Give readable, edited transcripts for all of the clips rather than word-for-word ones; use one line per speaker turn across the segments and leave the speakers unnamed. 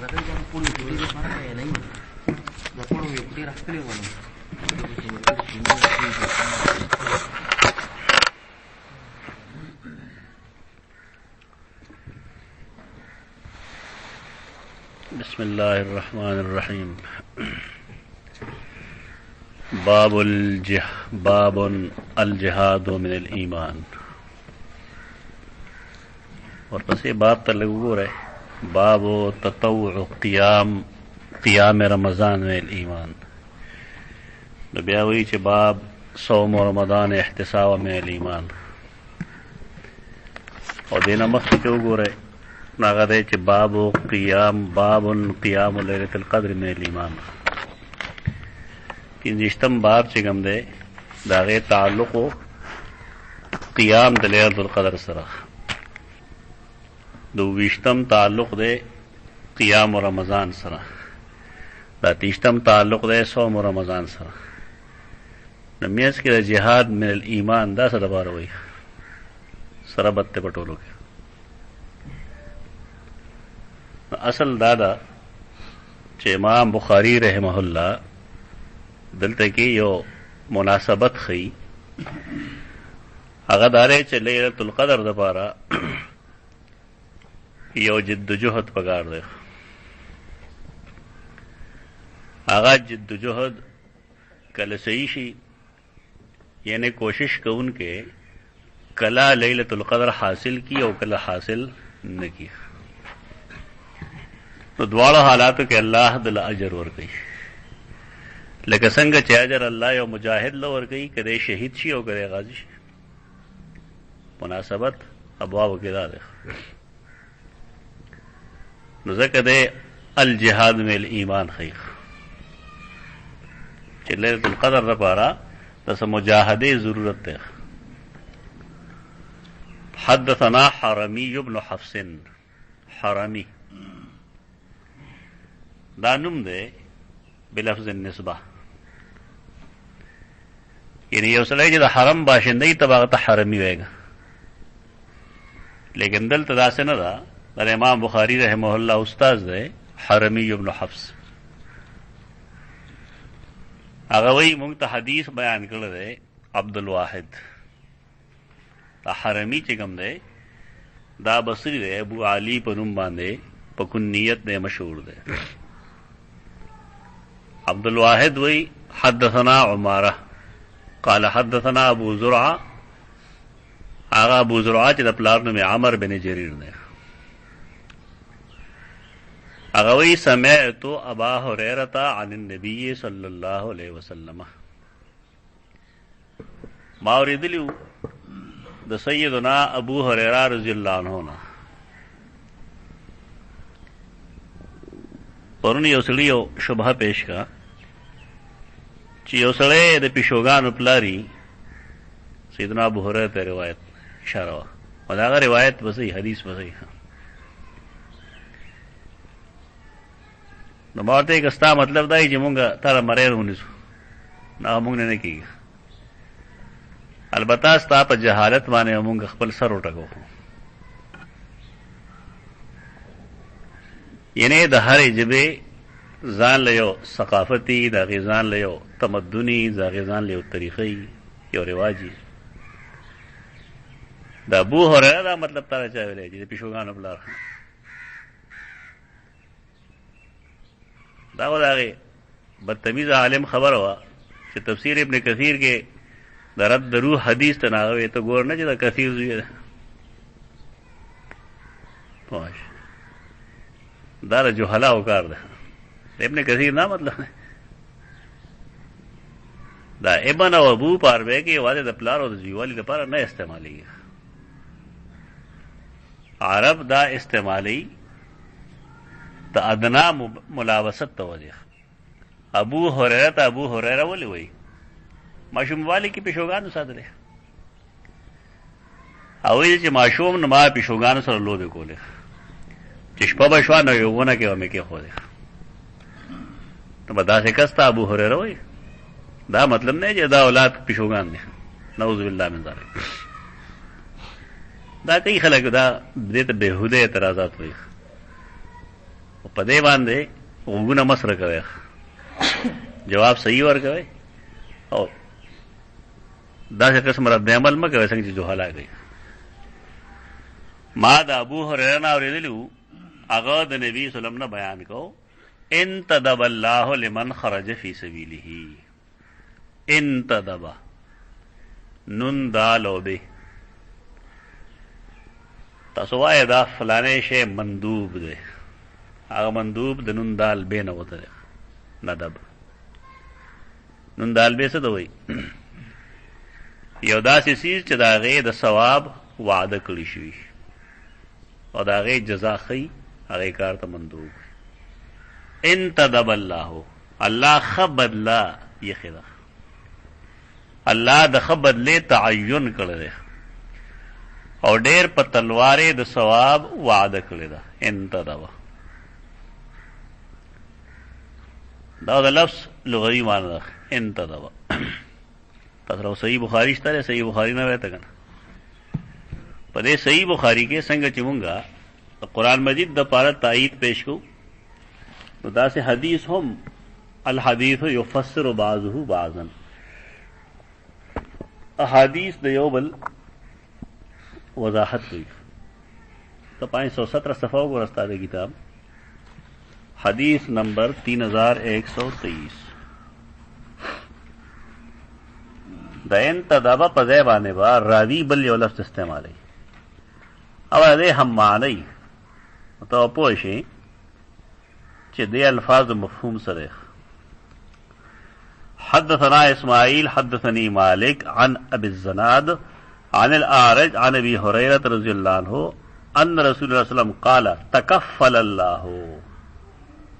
بسم الله الرحمن الرحيم. باب الجهاد من الإيمان. ورپسې باب ته لږ وګورئ. باب تطوع قیام رمضان من الإيمان. نو بیا وایي چې باب صوم رمضان احتسابا من الإيمان. او دینه مخکې ته وګورئ نو هغه دی چې باب قیام لیلة القدر من الإيمان. پنځشتم باب چې کوم دی د هغې تعلق قیام د لیلة القدر سره. د 20 تعلق دی قیام رمضان سره. د 30 تعلق دی صوم رمضان سره. نو میاس کې د جهاد من الایمان دا څه دپاره وایي سره بد په ټولو کې. اصل دا ده چې امام بخاری رحمه الله دلته کې یو مناسبت ښیي. هغه دا دی چې لیلة القدر دپاره یو جد جهد پکار دی. هغه جد جهد کله صحیح شي یعنی کوشش کوونکې کله لیلة القدر حاصل کی او کله حاصل نه کی. نو دواړو حالاتو کې الله دل اجر ورکوي. لکه څنګه چې اجر الله یو مجاهد له ورکوي کله شهید شي او کله غازی شي. مناسبت ابواب کې دا ده. نو ځکه دی الجهاد من الایمان خیخ چې لیلة القدر لپاره د مجاهدې ضرورت ده. حدثنا حرمي بن حفص. حرمي دا نوم دی بلفظ النسبه، یعنی یو سړی چې د حرم باشندهی ته هغه ته حرمي وایي. لیکن دلته داسې نه ده. د امام بخاری رحمه الله استاد دی حرمي ابن حفص. هغه وایي موږ ته حدیث بیان کړی دی عبدالواحد. دا حرمي چې کوم دی دا بصری دی، ابو علي په نوم باندې په کنیت دی مشهور دی. عبدالواحد وایي حدثنا عماره قال حدثنا ابو زرعه. هغه ابو زرعه چې د پلار نوم عمر بن جریر دی. هغه وایي سمعت ابا هريره عن النبي صلى الله عليه وسلم. ما اوریدلیو د سیدنا ابو هريره رضی الله عنه نه. پرون یو سړي یو شبهه پیش کا چې یو سړی د پیشوګانو پلاري سیدنا ابو هريره ته روایت اشاره وه او د هغه روایت به صحیح حدیث به صحیح. نو ما ورته که ستا مطلب دا چې مونږ تاره مریر ونیسو نه مونږ نه کېږي. البته ستا په جهالت باندې مونږ خپل سر وټکو. یعنی د هرې ژبې ځان له یو ثقافتي، د هغې ځان له یو تمدني، د هغې ځان له یو طریقې یو رواجي. د ابو هريره دا مطلب تا چا ویلی چې د پیشوګانو پلار دا و د هغې بدتمیز عالم خبره وه چې تفسیر ابن کثیر کې د رد د روح حدیث ته ناغه وی ته ګور نه چې د کثیر زوی ده. دا د جهلاو کار ده. ابن کثیر نه مطلب نه دا ابن او ابو پاروی کې یوازې د پلار او د زویوالي لپاره نه استعمالیږي. عرب دا استعمالی د ادنا ملاوست ته وجه. ابو هريره ته ابو هريره ولې وایي؟ ماشوم والی کې پیشوګانو ساتلې او ویل چې ماشوم نو ما پیشوګانو سره لوبې کولې چې شپه به شوه نو یو ونه کې به مې کېښودې. نو به داسې کس ته ابو هريره وایي؟ دا مطلب نه چې دا اولاد پیشوګان دي. نعوذ بالله من ذلک. دا کوي خلک دا دې ته بېهوده اعتراضات وایي. په دې باندې وګونه مسره کوي جواب صحیح ورکوي او دا څه قسم رد عمل مکه څنګه چې جوهلا کوي. ما د ابو هريره نه اورېدلو هغه د نبی صلی الله علیه وسلم نه بیان کو انتدب الله لمن خرج فی سبیله. انتدب نون دالو به تاسو وایه دا فلانه شی مندوب دی هغه مندوب د نون دال به نه وته ندب. نون دال به څه دوی یو داسې سیز چې د هغې د ثواب وعده کړی شوي او د هغې جزا ښیي هغې کار ته مندوب. انتدب الله الله ښه بدله یخې ده الله د ښه بدلې تعین کړی دی او ډېر په تلوارې د ثواب وعده کړې ده. انتدب دا د لفظ لغوي معنی ده. انتدب تاسو صحیح بخاری شته صحیح بخاری نه وایته کنه په دې صحیح بخاری کې څنګه چې مونږه قرآن مجید د پاره تایید پیش کو نو دا سه حدیث هم الحدیث یفسر بعضه بعضا احادیث د یو بل وضاحت کوي. تو 517 صفحه وګورئ د کتاب حدیث نمبر 3123 د انتدب په ځای باندې با راوی بل یو لفظ استعمالوي او دې هم معنی ته پوه شئ چې دې الفاظ مفهوم سره. حدثنا اسماعیل حدثني مالك عن ابي الزناد عن الأعرج عن ابي هريره رضي الله عنه ان رسول الله صلى الله عليه وسلم قال تكفل الله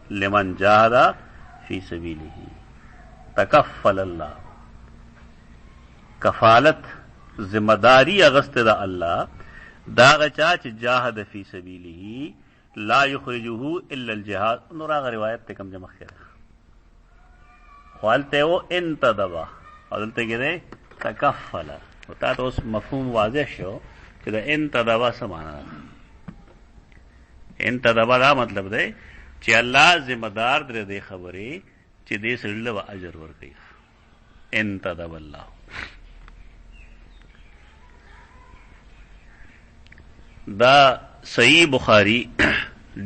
لمن جاهد في سبيله. تكفل الله کفالت ذمہ داری اغست دا اللہ دا غچا چ جاہد فی سبیلہ لا یخرجه الا الجهاد. نور هغه روایت ته کم جمع کړه خپلته و انتدبا حضرت کې تکفل او تاسو اوس مفهوم واضح شو چې دا انتدبا څه معنا ده. انتدبا دا مطلب دی چې الله ذمہ دار درې دې خبرې چې دې سړي له اجر ورکړي. انتدب الله دا صحیح بخاری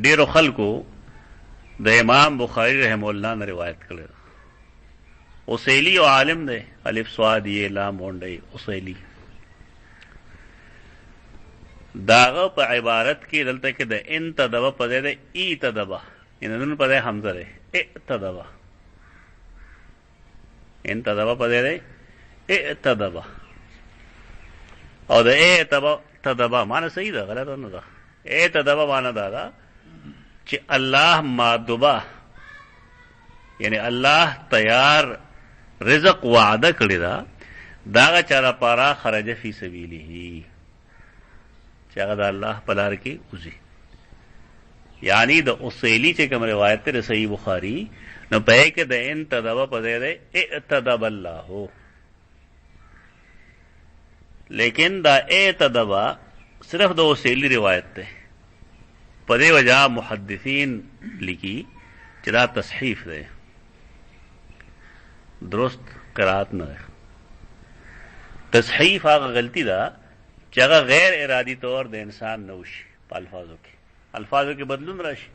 ډیرو خلکو د امام بخاری رحم الله نه روایت کړی. اوسیلی او عالم دی الف صاد یې لام غونډی اوسیلی داغه په عبارت کې دلته کې د انتدب په ځای د ایتدب ان نن په ځای حمزه دی اتدب انتدب په ځای د اتدب او د ایتدب تدبا معنی صحیح ده غلط نه ده. اے تدبا معنی دا چې الله مادبا یعنی الله تیار رزق وعده کړی دا داغه چاره پارا خرج فی سبیله چې هغه د الله په لار کې وځي. یعنی د اوسیلی چې کوم روایت ته صحیح بخاری نو په کې د انتدبا په ځای ده اتدب الله لیکن دا اعتدبا صرف دو اوسیلی روایت تے پدے وجہ محدثین لکی چرا تصحیف دے درست قرات نہ ہے. تصحیف آگا غلطی دا چاگا غیر ارادی طور دے انسان نوشی پا الفاظوں کے بدلون راشی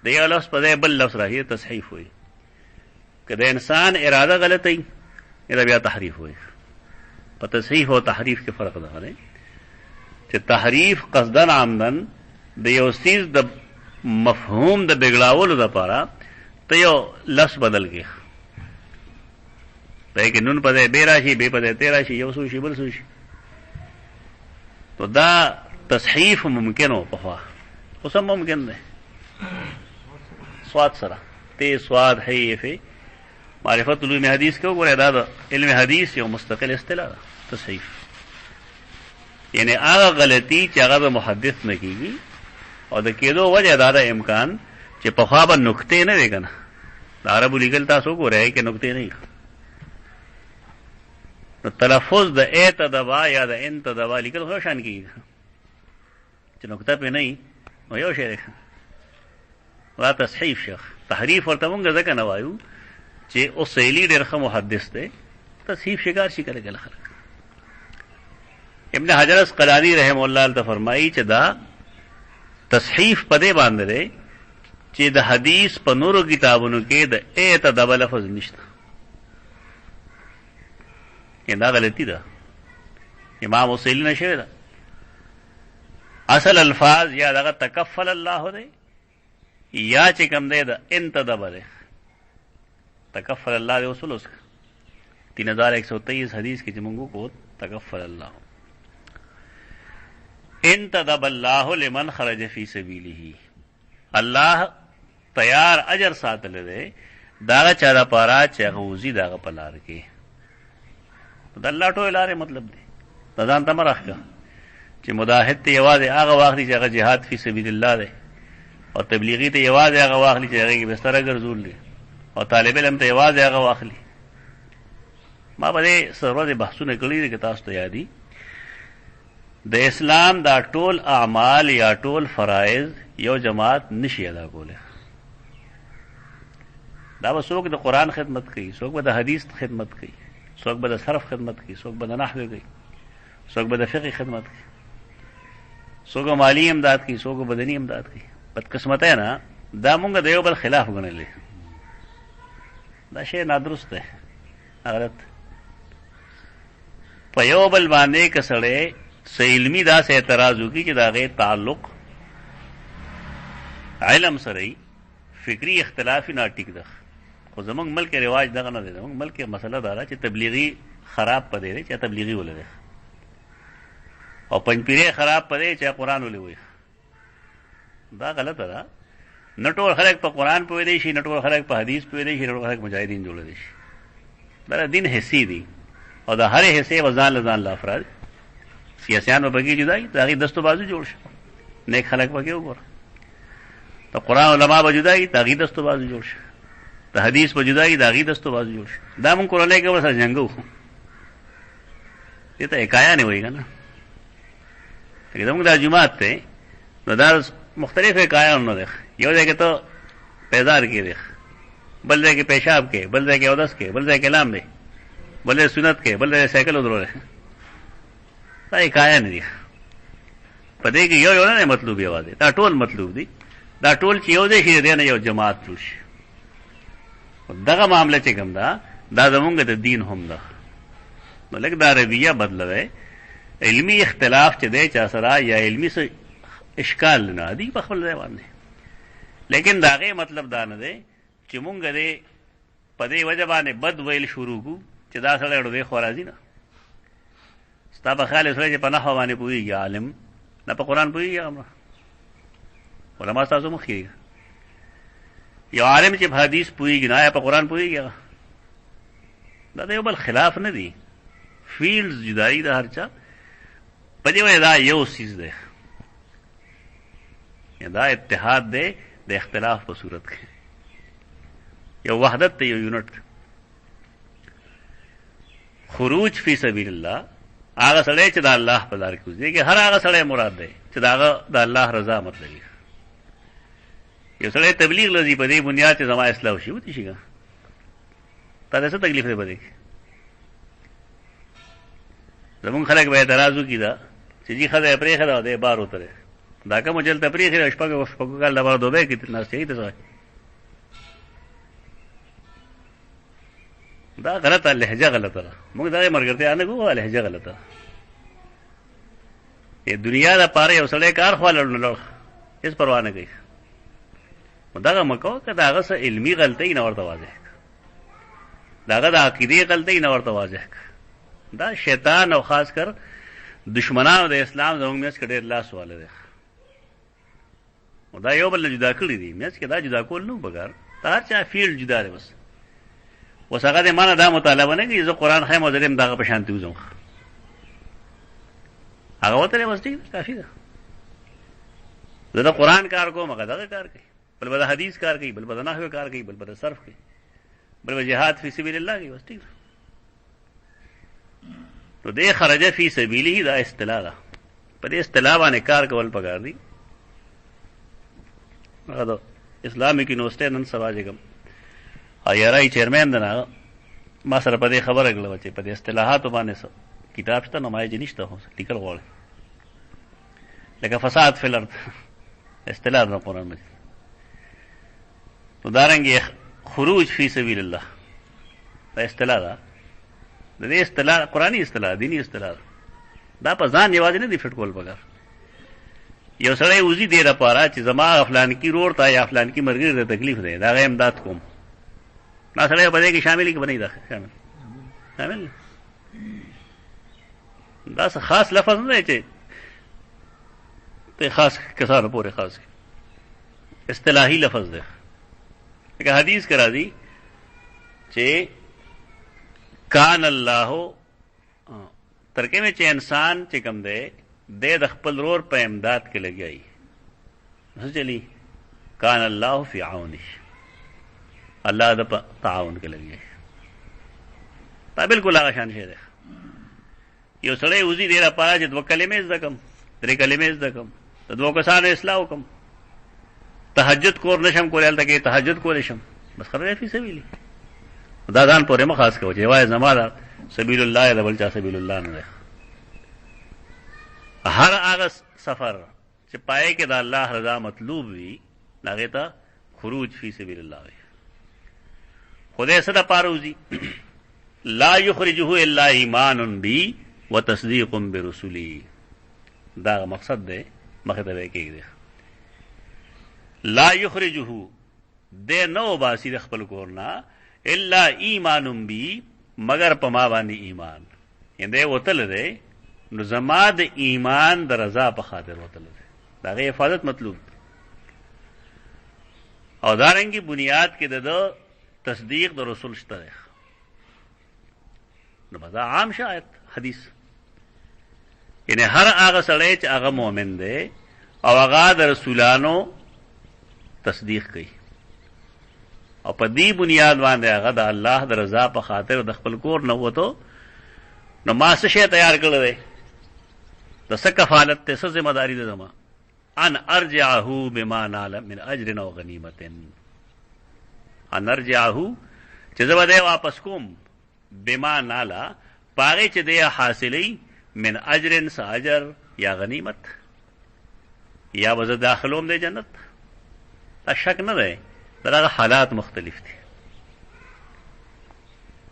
دے لفظ پدے بل لفظ راشی تصحیف ہوئی کہ دے انسان ارادہ غلط ہی یہ بیا تحریف ہوئی. په تصحیف او تحریف کې فرق ده نه چې تحریف قصدن عمدن د یو سیز د مفهوم د بګړاولو لپاره ته یو لفظ بدل کې په کې نون په دې راشي به په دې راشي یو څه شی بل څه شي تو دا تصحیف ممکن هو په خوا اوس هم ممکن ده سواد سره ته سواد هي فی معرفت علوم حدیث کو ګوره دا علم حدیث یو مستقل اصطلاح ده تصحیف یعنی هغه غلطی چې هغه محدث نه کیږي او د کېدو وجه دا د امکان چې په خوا به نقطې نه وي کنه د عربو لیکل تاسو ګورئ کې نقطې نه نو تلفظ د اعتدبا یا د انتدبا لیکل خو شان کیږي چې نقطه په نه نو یو شی دا تصحیف شخ تحریف ورته مونږ ځکه نه وایو چې اوسیلی ډېر ښه محدث دی، تصحیف شکار شي کله کله خلک. ابن حجر اسقلانی رحم الله ته فرمایي چې دا تصحیف په دې باندې دی چې د حدیث په نورو کتابونو کې د اعتداب لفظ نشته. دا غلطی ده، امام اوسیلی نه شوی ده. اصل الفاظ یا دغه تکفل الله دی یا چې کوم دی د انتدب دی. تکفل الله دی اصول اس 3123 حدیث کې چې موږ کو تکفل الله. انتدب الله لمن خرج فی سبیله، الله تیار اجر ساتل دی دا چا دا پارا چې غوزی دا په لار کې. د الله ټول لارې مطلب دی دا ځان ته مرخه چې مجاهد ته یوازې هغه واخلي چې هغه جهاد فی سبیل الله دی، او تبلیغی ته یوازې هغه واخلي چې هغه کې بستر ګرځول دي، او طالب علم ته یوازې هغه واخلي. ما به سره بحثونه کړي دي چې تاسو ته یادي د اسلام دا ټول اعمال یا ټول فرایض یو جماعت نشي ادا کوله. دا به څوک د قرآن خدمت کوي، څوک به د حدیث خدمت کوي، څوک به د صرف خدمت کوي، څوک به د نحو کوي، څوک به د فقه خدمت کوي، څوک مالی امداد کوي، څوک بدنی امداد کوي. بدقسمته نه دا مونږ د یو بل خلاف ګڼلې. دا شی نادرست دی، غلط. په یو بل باندې کسړې علمي داسې اعتراض وکړي چې د هغې تعلق علم سره فکری اختلافي نه ټیک ده. خو زمونږ ملک رواج دغه نه دی. زمونږ ملک مسله دا ده چې تبلیغي خراب پدې دی چې تبلیغي ولري، او پنځپیرې خراب پدې چې قرآن ولوي. دا غلطه ده. نه ټول خلک په قرآن پوهېدی شي، نه ټول خلک په حدیث پوهېدی شي، نه ټول خلک مجاهدین جوړېدی شي. دا دین حصې دي، او د هرې حصې به ځان له ځان له افراد سیاسیان به پکې جدا وي، د هغې دستو بازو جوړ شي. نیک خلک پکې وګوره. د قرآن علما به جدا وي، د هغې دستو بازو جوړ شي. د حدیث به جدا وي، د هغې دستو بازو جوړ شي. دا مونږ کورنۍ کې ورسره جنګو، دې ته حکایه نه وایي که نه. زمونږ دا جومات دی نو دا مختلف حکایانو نه دی. یو ځای کې ته پیدار کې دی، بل ځای کې پیشاب کې، بل ځای کې اودس کې، بل ځای کې لام دی، بل ځای سنت کې، بل ځای سایکل ودرول. دا حکایه نه دي. په دې کې یو نه مطلوب یوازې، دا ټول مطلوب دي. دا ټول چې یو دی شي دی نه یو جماعت جوړ شي. دغه معامله چې کوم ده دا زمونږ د دین هم ده. نو لږ دا رویه بدلوئ. علمی اختلاف چې دی چا سره یا علمی څه اشکال نه دی په خپل ځای باندې، لیکن د هغې مطلب دا نه دی چې مونږ دې په دې وجه باندې بد ویل شروع کړو چې دا سړی ډوډۍ خو راځي نه. ستا په خیال سړی چې په نحو باندې پوهېږي عالم نه په قرآن پوهېږي. هغه علما ستاسو مخ کېږي. یو عالم چې په حدیث پوهېږي نه یا په قرآن پوهېږي، هغه دا د یو بل خلاف نه دی. فیلډز جدایي د هر چا په دې وجه دا یو څیز دی، دا اتحاد دی د اختلاف په صورت کې، یو وحدت دی، یو یونټ. خروج فی سبیل الله هغه سړی چې د الله په لار کې وځي، هر هغه سړی مراد دی چې دا د الله رضا مطلبي. یو سړی تبلیغ لږي په دې بنیاد چې زما اصلاح وشي وتی شي، تا څه تکلیف دی په دې کې؟ زمونږ خلک به اعتراض وکړي دا چې جی ښځه یې پرېښې ده او دی بار وتلی، دا کوم جلته پرېښې ده شپږو کال لپاره دوبۍ کې ناستې ته. دا غلطه لهجه غلطه ده. موږ دغه ملګرتیا نه کوو، لهجه غلطه ده. دنیا دپاره یو سړی کار خوا لړ نه لړ هېڅ پروا نه کوي. دغه مه کوه که د هغه څه علمي غلطۍ نه ورته واضح کړه، د هغه د عقیدې غلطۍ نه ورته واضح کړه. دا شیطان او خاص کر دشمنانو د اسلام زموږ منځ کې ډېر لاس واله دی. دا یو بل نه جدا کړي دي. منځ کې دا جدا کول نه پکار، د هر چا فیلډ جدا دی. بس اوس هغه د ما نه دا مطالبه نه کوي زه قرآن ښیم او زه دې هم دغه په شانتې وځم، هغه وتلی بس ټیک ده، کافي ده. زه د قرآن کار کوم، هغه دغه کار کوي، بل به د حدیث کار کوي، بل به د نحو کار کوي، بل به د صرف کوي، بل به جهاد فی سبیل الله کوي. بس ټیک ده. نو دې خرج فی سبیله دا اصطلاح ده. په دې اصطلاح باندې کار کول پکار دي. هغه د اسلامي یونیورسيټي نن سبا جګم ایرای چیرمن دنا ما سره په دې خبره کړل چې په دې اصطلاحاتو باندې کتاب شته نو ما یې نشته هو لیکل غواړي لکه فساد فی الارض اصطلاح د قرآن مجید نو دارنګه خروج فی سبیل الله دا اصطلاح ده د دې اصطلاح قرآنی اصطلاح دینی اصطلاح دا په ځان یوازې نه دی فټ کول پکار یو سړی وزي دی لپاره چې زما فلان کی روړ تا یا فلان کی مرګ ته تکلیف دی دا غي امداد کوم نا سړی په دې کې شامل کی بنئ دا شامل دا څه خاص لفظ نه دی چې ته خاص کسانو پورې خاص اصطلاحي لفظ دی لکه حدیث کرا دی چې کان الله ترکه میں چې انسان چې کم دی د خپل رور په امداد کې لګیای څه چلی کان الله فی عونه الله د تعاون کې لګیای دا بالکل هغه شان شی دی یو سړی وزي دی لپاره چې دوه کلمې زده کم درې کلمې زده کم د دوه کسانو اصلاح وکم تهجد کور نشم کولای البته کې تهجد کول شم بس خبره فی سبیل دا ځان پورې مخاص کوي چې وای زماده سبیل الله د بل چا سبیل الله نه هر هغه سفر چې پای کې د الله رضا مطلوب وي هغه ته خروج فی سبیل الله وي خدای سره پاروزی لا یخرجه الا ایمان بی وتصدیق برسولی دا مقصد ده مخه ته کېږي لا یخرجه د نو باسی د خپل کورنا الا ایمان بی مگر پما باندې ایمان ینده وتل ده نو زما د ایمان د رضا په خاطر وتل ده دغه حفاظت مطلوب او دارنګي بنیاد کې د تصدیق د رسول شته نو دا عام شایت حدیث یعنی هر هغه سړی چې هغه مؤمن دی او هغه د رسولانو تصدیق کوي او په دې بنیاد باندې هغه د الله د رضا په خاطر د خپل کور نه وته نو ما څه شی تیار کړل دی د څه کفالت ته څه ذمہ داری ده زما ان ارجعه بما نال من اجر او غنیمت ان ارجعه چې زما دی واپس کوم بما نالا پاره چې دی حاصلې من اجر ساجر یا غنیمت یا وز داخلوم دی جنت دا شک نه دی دغه حالات مختلف دي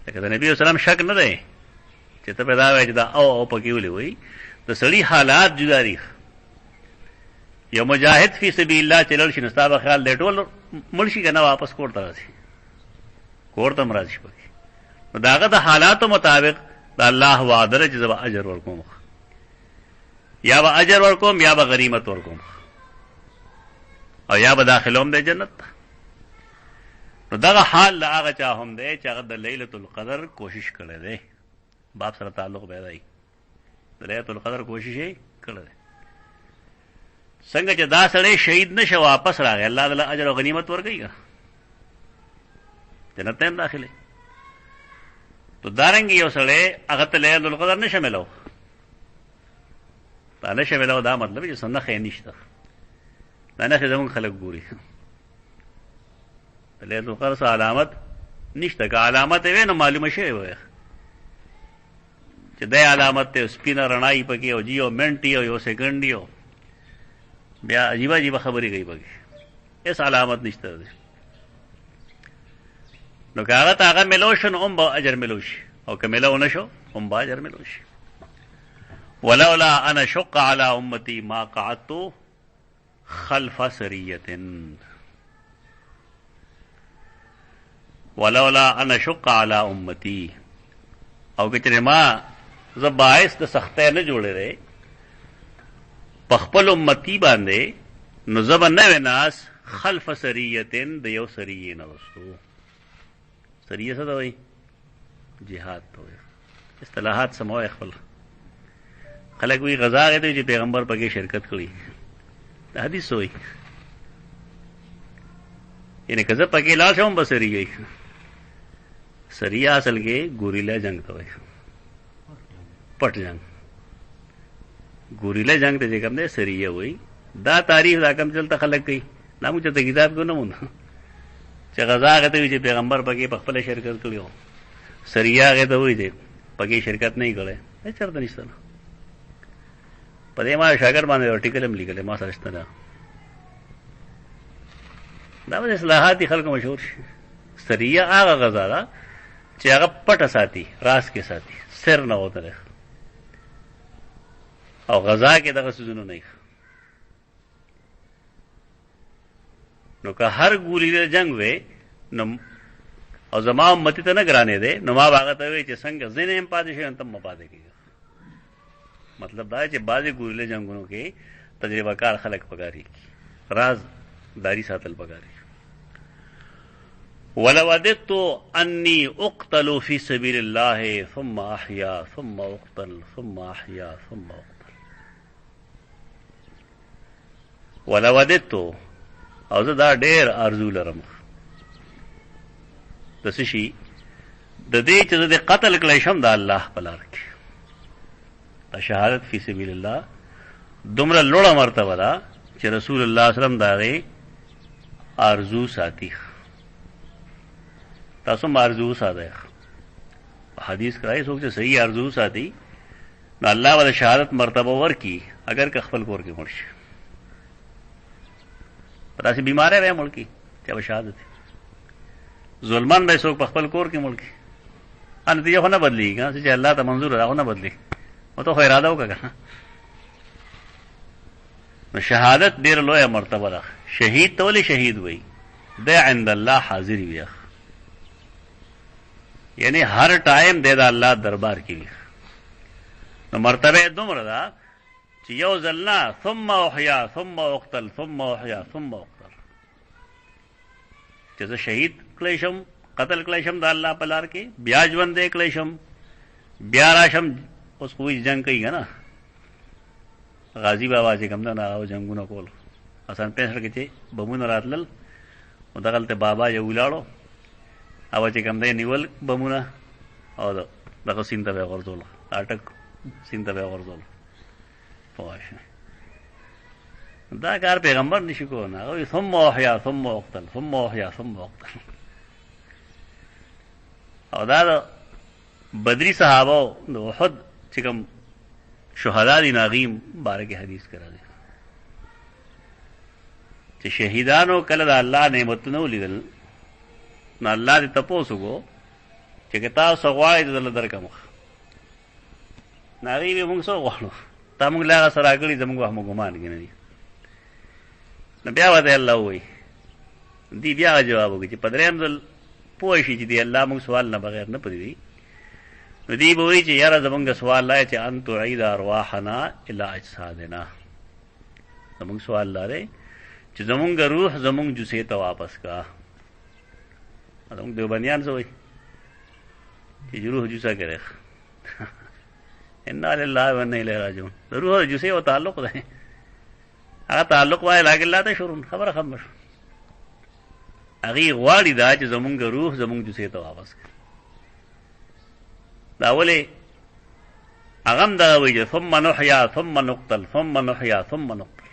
لکه د نبی اسلام شک نه دی چې ته پیدا وای چې دا او پکې ولې وای د سړي حالات جدا دي یو مجاهد فی سبیل الله چلل شي نستابه خیال دی ټول مرشي کنه واپس کوړه راځي کوړه مرادي پکې داغه د حالاتو مطابق د الله وعده چې زما اجر ورکوم یا به اجر ورکوم یا به غنیمت ورکوم او یا به داخلوم د جنت نو دغه حال لا هغه چا هم دی چې هغه د ليله القدر کوشش کړي دی باب سره تعلق پیدا دی د ليله القدر کوشش یې کړي څنګه چې دا سړی شهید نشه واپس راغی الله تعالی اجر او غنیمت ورکړي جنت ته داخله تو دارنګ یو سړی هغه ته ليله القدر نشه ملو دا نشه ملو دا مطلب چې سنخ یې نشته دا نه زمون خلک ګوري ليله القدر سره علامت نشته که علامت وي نو معلومه شي وي چې د علامت ته سپینه رڼای پکې او جیو منټي او یو سکند یو بیا عجیب خبرې کوي پکې اس علامت نشته نو که هغه ملوشن هم با اجر ملوشي او که ملو نشو هم با اجر ملوشي ولولا انا شق على امتي ما قعدت خلف سريه ولولا انا شق على امتي او کچره ما زبائس د سختۍ نه جوړې په خپل امتی باندې نو زب نه وناس خلف سریه د یو سریه نه وستو سریه څه دوی جهاد ته اصطلاحات سموي خپل خلک وی غزا غته چې پیغمبر پکې شرکت کړي حدیث وي یعنی کزه پکې لا شوم بسریه سریه اصل کې ګوریلا جنگ ته وي پټ جنگ ګوریلا جنگ ته کوم نه سریه وي دا تاریخ دا کم چلته خلک کوي دا موږ ته کتاب کې نه مونږ چې غزا هغه ته وي چې پیغمبر پکې په خپله شرکت کړی و، سریه هغې ته وایي چې پکې شرکت نه یې کړی، چېرته نشته نه. په دې ما شاګرد باندې یو ارټیکل هم لیکلی، ما سره شته نه. دا به اصلاحات دي خلکو مشهور شي. سریه هغه غزا ده چې هغه پټه ساتي، راز کې ساتي، سر نه وتلی، او غزا کې دغه څیزونه نه. نو که هر ګولیده جنگ وی نو او زما امتی ته نه ګرانې دی، نو ما به هغه ته وایي چې څنګه ځینې هم پاتې شوي تم مه پاتې کېږي. مطلب دا چې بعضې ګولیده جنګونو کې تجربه کار خلک پکاري، راز داری ساتل پکاري. ولو وددت انی اقتل فی سبیل الله ثم احیا ثم اقتل ثم احیا ثم اقتل. ولو وددت، او زه دا ډېر ارزو لرم د څه شي، د دې چې زه د قتل کړی شم د الله په لار کې. د شهادت فی سبیل الله دومره لوړه مرتبه ده چې رسول الله صلی الله علیه وسلم د هغې ارزو ساتي. تاسو هم ارزو ساتئ. حدیث کرایي څوک چې صحیح ارزو ساتي نو الله به د شهادت مرتبه ورکي، اگر که خپل کور کې مړ شي. په داسې بیماری به یې مړ کړي چې به شهادت وي. ظلمن به څوک په خپل کور کې مړ کړي، نتیجه خو نه بدلېږي که چې الله ته منظور ده، خو نه بدلېږي. نو ته خو اراده وکړه که. نو شهادت ډېره لویه مرتبه ده. شهید ته ولې شهید وایي؟ د عند الله حاضر وي، یعنی هر ټایم دی د الله دربار کې وي. نو مرتبه یې دومره ده چې یو ځل نه، ثم احیا ثم اقتل ثم احیا ثم اقتل، چې زه شهید کړی شم، قتل کړی شم د الله په لار کې، بیا ژوندی کړی شم، بیا راشم. اوس خو جنګ کوي که نه، غازي بابا چې کوم ده نه هغه جنګونه کول. آسان 65 کې چې بمونه راتلل، نو دغلته بابا یو ولاړو، او چې کوم دی نیول بمونه، او دغه سیند ته به یې غورځولو، اټک سیند ته به یې غورځولو. دا کار پیغمبر نشي کولی. هغه وایي ثم احیا ثم اقتل ثم احیا ثم اقتل. او دا د بدري صحابه د احد چې کوم شهدا دي ناغیم باره کې حدیث کرا دی چې شهیدانو کله د الله نعمتونه ولیدل، نو الله دې تپوس وکړو چې که تاسو غواړئ درله درکړم. ناغي به موږ څه غواړو، تا موږ له هغه سره راکړي، زموږ وهم ګمان کې نه دي. نو بیا ورته الله وایي، دی بیا جواب وکړي چې په درېیم ځل پوه شي چې دی الله موږ سوال نه بغیر نه پرېږدي. نو دی به وایي چې یاره زمونږ سوال دا چې ان تعید ارواحنا الی اجسادنا، زمونږ سوال دا دی چې زمونږ روح زمونږ جسې ته واپس کا. زمونږ دیوبندیان څه وایي چې روح جسه کړی، انا لله و انا الیه راجعون. د روح او جسې او تعلق دی، هغه تعلق وایي لاګ الله ته شروع خبره ختمه شوه. هغې غواړي دا چې زمونږ روح زمونږ جسې ته واپس کړي. دا ولې هغه هم دغه وایي چې ثم نحیا ثم نقتل ثم نحیا ثم نقتل،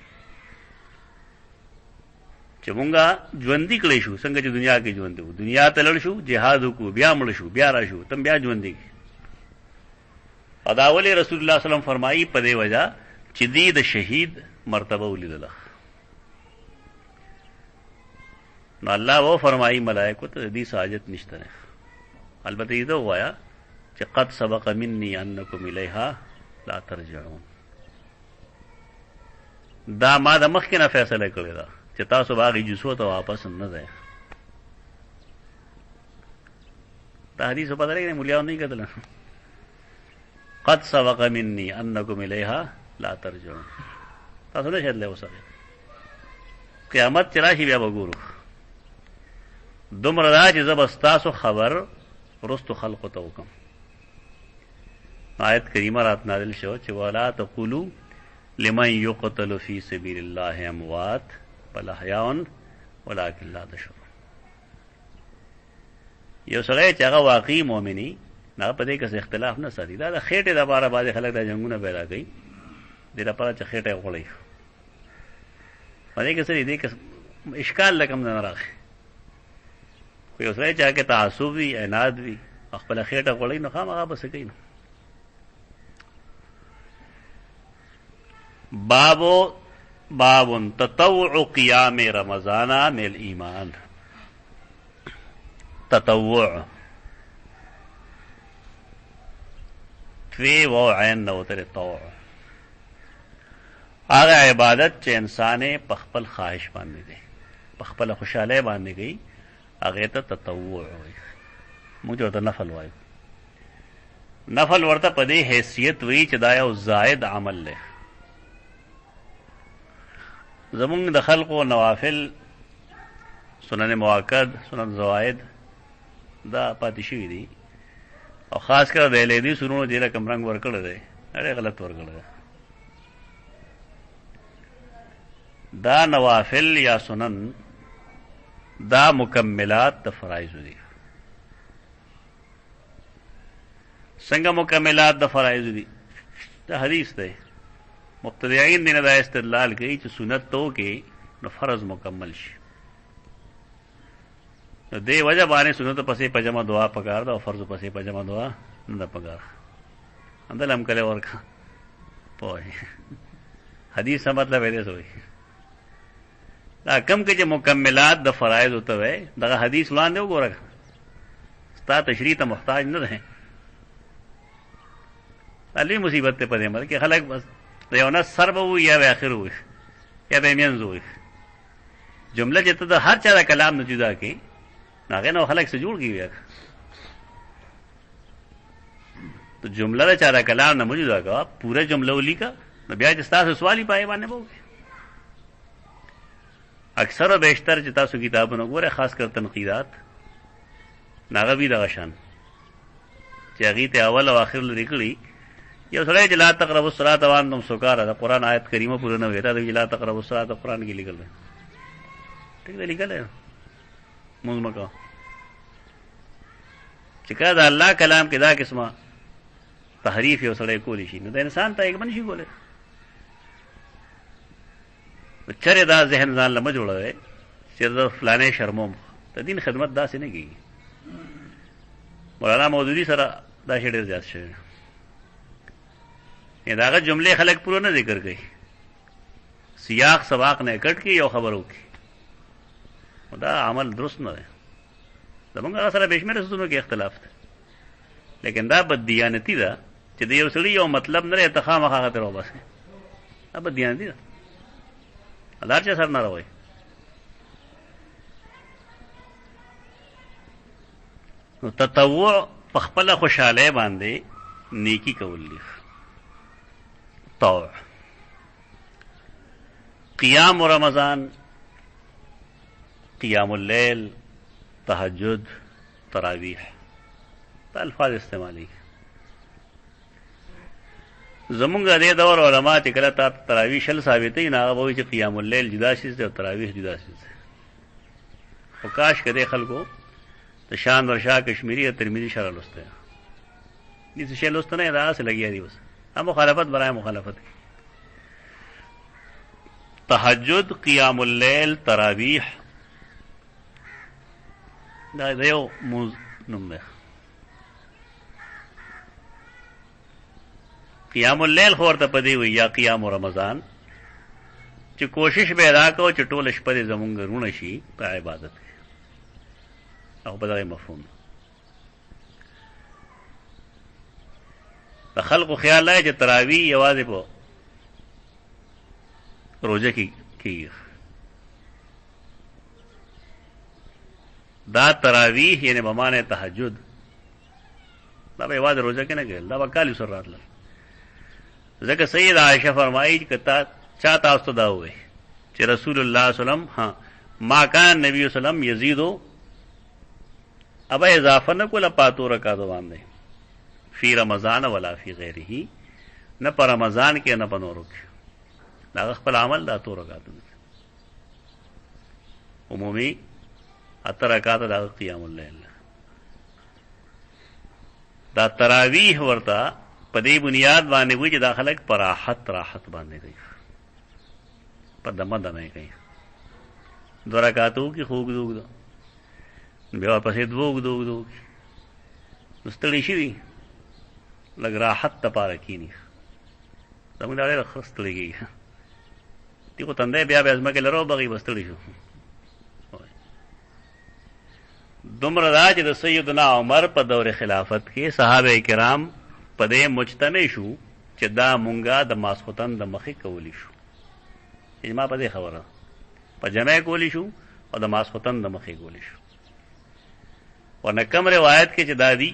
چې مونږه ژوندي کړی شو څنګه چې دنیا کې ژوندي وو، دنیا ته لړ شو، جهاد وکړو، بیا مړ شو، بیا را شو، تم بیا ژوندي. او دا ولې رسول الله صلی الله علیه وسلم فرمایي په دې وجه چې دی د شهید مرتبه ولیدله. نو الله و فرمایي ملائکو ته د دې ساجت نشته نه، البته یې دا ووایه چې قد سبق مني انکم الیها لا ترجعون. دا ما د مخکې نه فیصله کړې ده چې تاسو به هغې جسو ته واپس نه ځئ. دا حدیث په پته لګېږي مولیانو نه یې کتله. قد سبق مني انکم الیها لا ترجعون. تاسو نه شئ تللی اوس هغې. قیامت چې راشي بیا به ګورو. دومره دا چې زه به ستاسو خبر وروستو خلقو ته وکړم. آیت کریمه رات نازل شو چې ولا تقولوا لمن يقتل في سبيل الله اموات بل احياء ولكن لا تشعرون. یو سړی چې هغه واقعي مؤمني هغه په دې کې اختلاف نه ساتي. دا د خېټې دپاره بعضې خلک دا جنګونه پیدا کوي، دې لپاره چې خېټه یې غوړوي. په دې کې څه دي، دې کې اشکال لکم نه راغی. خو یو سړی چا کې تعصب وي، عناد وي، خپله خېټه غوړوي، نو خامخا به څه کوي. نو باب تطوع قیام رمضان من الایمان. تطوع توی و عین نوتر طوع، هغه عبادت چې انسان په خپل خواهش باندې دی، په خپل خوشاله باندې کوي، هغه ته تطوع وایي. موږ ورته نفل وایو. نفل ورته په دې حیثیت وایي چې دا یو زائد عمل دی. زمونږ د خلقو نوافل، سنن مؤکد، سنن زوائد دا پاتې شوي دي، او خاص کر د لیدي سنونو دې رقم رنګ ورکړی دی، ډېر غلط ورکړی دی. دا نوافل یا سنن دا مکملات د فرایض دي. څنګه مکملات د فرایض دي؟ دا حدیث دی. مبتدعین دین دا استدلال کوي چې سنت تو کې نو فرض مکمل شي. نو دې وجه باندې سنت پسې پجما دعا پکار دا او فرض پسې پجما دعا نه پکار. اندل هم کله ورکا پوه حدیث کا مطلب ہے سوئی دا کم کې چې مکملات د فرایض ہوتا ہے دا حدیث وړاندې وګوره، ستا تشریح ته محتاج نه ده. علی مصیبت ته پدې مر کې خلک بس یو نه سر به وي یا به اخر وي یا به مینځ وي. جمله چې ته د هر چا د کلام نه جدا کې هغه نو خلک سره جوړ کیږي. تو جمله د چا د کلام نه موجوده کا پورا جمله ولیکا نو بیا چې تاسو سوال یې پای باندې وو. اکثر و بیشتر چې تاسو کتابونه ګوره، خاص کر تنقیدات ناغه وی دغه شان چې هغه ته اول او اخر لیکلي. یو سړی چې لا تقربوا الصلاة وانتم سکارى دا قرآن آیت کریمه پوره نه ویتا، دا لا تقربوا الصلاة قرآن کې لیکل دی. ٹھیک دی لیکل دی موږ مکو چې کله د الله کلام کې دا قسمه تحریف یو سړی کولی شي نو د انسان ته یک بن شي کولی. چرې دا ذهن ځان لمه جوړوي چې د فلانې شرموم، د دین خدمت داسې نه کېږي. مولانا مودودي سره دا شی ډېر زیات شوی. دا هغه جملې خلک پوره نه ذکر کوي، سیاق سباق نه کټ کی یو خبر وکړي. دا عمل درست نه دی. زمونږ هغه سره بېشمېره څیزونو کې اختلاف دی، لیکن دا بددیانتي ده چې د یو سړي یو مطلب نه رهي خامخا هغه ته راوباسي. دا بددیانتي ده، هر چا سره نه راوایي. نو تطوع په خپله خوشحالی باندې نیکي کول دي. طوع قیام رمضان، قیام اللیل، تهجد، تراویح، دا الفاظ استعمالی. زمونږ دې دور علما چې کله تا تراویح شل ثابتوي نو هغه به وایي چې قیام اللیل جدا شیز دی او تراویح جدا شیز دی. خو کاش که دې خلکو د شان ورشاه کشمیری او ترمذی شرح لوسته دې څه شی لوسته نه دا هسې لګیا دي بس. مخالفت برای مخالفت. تهجد، قیام اللیل، تراویح دا یو موز نوم دی. قیام اللیل خو ورته پدې وي یا قیام رمضان چې کوشش به ادا کوو چې ټول شپه زمونږ رونه شي په عبادت کې، او په دغه مفهوم د خلقو خیال لای چې تراویح یوازې په روزه کې کېږي. دا تراویح یعنی بمانه تهجد دا به یوازې روزه کې نه کېږي، دا به کالی سر راتله. ځکه سید عائشہ فرمایي چې چا تاسو ته دا ووایي چې رسول الله صلی الله علیه وسلم ما کان نبی صلی الله علیه وسلم یزیدو ابا اضافه نه کوله پاتو رکعاتو باندې فی رمضان ولا فی غیره، نه په رمضان کې نه په نورو کې. دا خپل عمل دا تو رکعاتو عمومي اته رکعات دا قیام اللیل. دا تراویح ورته په دې بنیاد باندې وایي چې دا خلک په راحت باندې کوي، په دمه دمه کوي. 2 رکعاتو کې خوږ دوږ بیا پسې 2 دوږ ستړي شي لږ راحت ته پاره کینی زموږ دا ډېر ستړي کېږي دي خو تندی بیا بیا ځمکې لرو بغي به ستړي شو دومره دا چې د سیدنا عمر په دور خلافت کې صحابه کرام په دې مجتمع شو چې دا مونږه د ماسختن د مخې کولی شو اجماع په دې خبره په جمع کولی شو او د ماسختن د مخې کولی شو ورنه کوم روایت کې چې دادی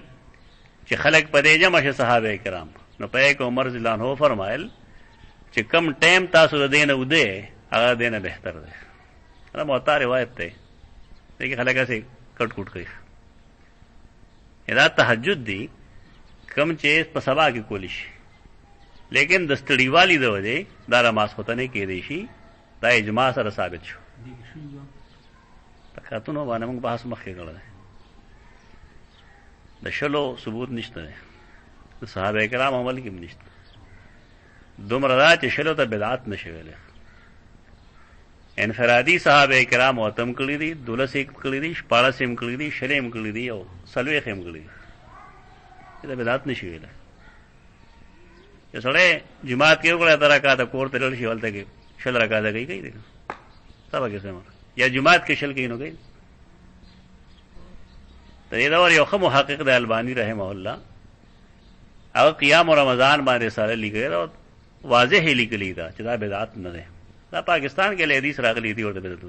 چې خلق په دې جمع شه صحابه کرام نو په یک عمر رضی الله عنه فرمایل چې کم ټیم تاسو د دینه وده هغه دینه بهتر ده دا موطا روایت ده دغه خلک اسه کټ کټ کوي دا تهجد دی کم چې په سبا کې کولی شي لیکن د ستړي والی د وجه دا نماز ختنه کې دی شي دا اجماع سره ثابت شو تکاتونو باندې موږ بحث مخکې کړل د شلو ثبوت نشته د صحابه کرام عمل کې نشته دومره دا چې شلو ته بدعت نشي ویل انفرادي صحابه کرام وتم کړی دي دولس یک کړی دي شپاړس هم کړی دي شلم کړی دي او سلوي هم کړی دي دا بدعت نشي ویل چې سره جماعت کې وګړه درکاته کور ته لړ شي ولته کې شل راکاته کوي دي سبا کې سم یا جماعت کې شل کې نو کوي ته دا ور یو خو محقق د البانی رحمه الله او قیام رمضان باندې رساله لیکي او واضح لیکلی دا چې دا بدعت نه ده دا پاکستان کې له حدیث راغلی دی ورته بدعت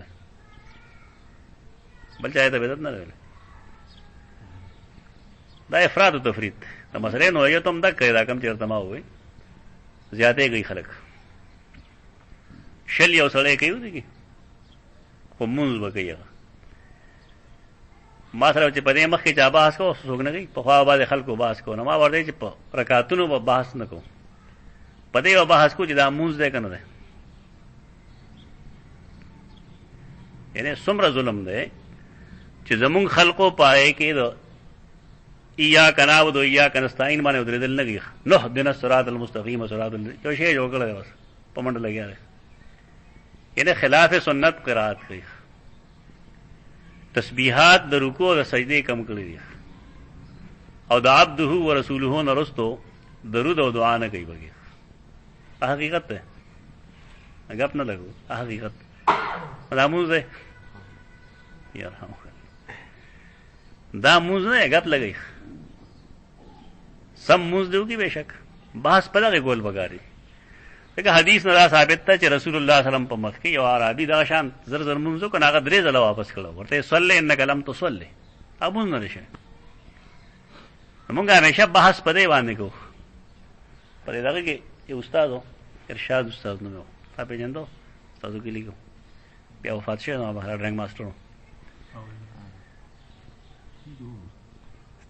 بل چا ته بدعت نه ده دا افراط او تفرید دا مسله نو یو تم دا کوي دا کم چیرته ما وي زیاته کوي خلک شل یو سړی کوي دي خو مونږ وکړي ما سره چې په دې مخ کې چا بحث کو څوک نه کوي په خوا باندې خلکو بحث کو نه ما ورته چې په رکعاتونو په بحث نه کو په دې بحث کو چې دا مونږ دې کنه ده یعنی څومره ظلم ده چې زمونږ خلکو پای کې دو ایا کناو دو ایا کنستاین باندې درېدل نه کیږي نو دنه صراط المستقیم صراط یو شی جوړ کړل بس پمنډ لګیا یعنی خلاف سنت قرات کوي تسبیحات د رکوع او د سجدې کم کړی دي او د عبده او رسوله نه رستو درود او دعا نه کوي بګي حقیقت ده غپ نه لګو حقیقت دا موږ ده یارحم دا موږ نه غپ لګي سم موږ دیو کی بشک بحث په دغه ګول بګاری دغه حدیث نه ثابت ته چې رسول الله صلی الله علیه وسلم په مخ کې یو عربي دا شان زر زر منځو کنه هغه درې ځله واپس کړو ورته صلی انک لم تصلی ابو نه نشه موږ همیشه بحث په دې باندې کو په دغه کې یو استادو ارشاد استاد نو تاسو پیژندو تاسو کې لیکو بیا وفات شوی نو بهر ډرنګ ماستر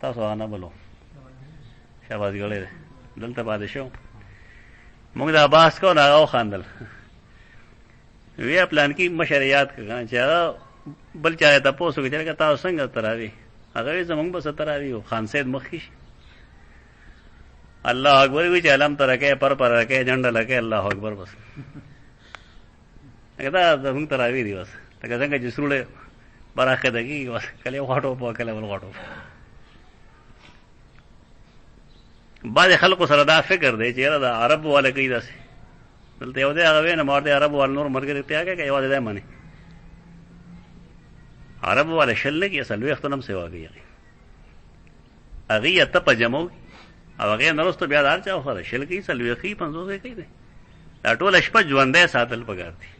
تاسو انا بلو شاباش غړې دلته باندې شو موږ دا بحث کو نه او خاندل وی پلان کې مشریات کړه چې بل چا ته پوسو کې چې تاسو څنګه تراوی هغه زمونږ بس تراوی او خان سید مخکې الله اکبر وی چې علم ترکه پر رکه جنډه لکه الله اکبر بس دا زمونږ تراوی دی بس څنګه څنګه چې سروله براخه دګي بس کله واټو په کله ول واټو بعض خلکو سره دا فکر دی چې دا عرب والا کوي داسې دلته یو دی هغه نه مارته عرب وال نور مرګ ته هغه کوي واده معنی عرب والا شل کې اصل وي اختنم سیوا کوي هغه ته پجمو او هغه نرسته بیا دار چا خو شل کې سلوي کوي 500 کوي دا ټول شپه ژوندې ساتل پکار دي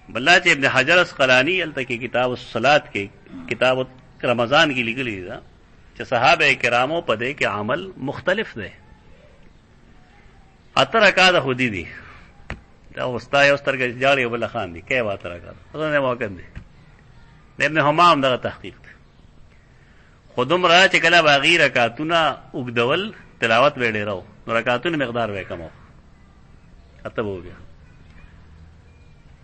بلله چې ابن حجر اسقلانی الته کې کتاب الصلات کې کتاب رمضان کې لیکلی دا چې صحابه کرامو په دې کې عمل مختلف دی اترکا د خودی دی دا واستای اوسترګ جاړي وبل خان دی کې واترکا نه موقع دی ابن حمام دا تحقیق خودم را چې کله باغی رکعاتونه وګدول تلاوت وړي راو نو رکعاتونه مقدار وې کمو اته وو بیا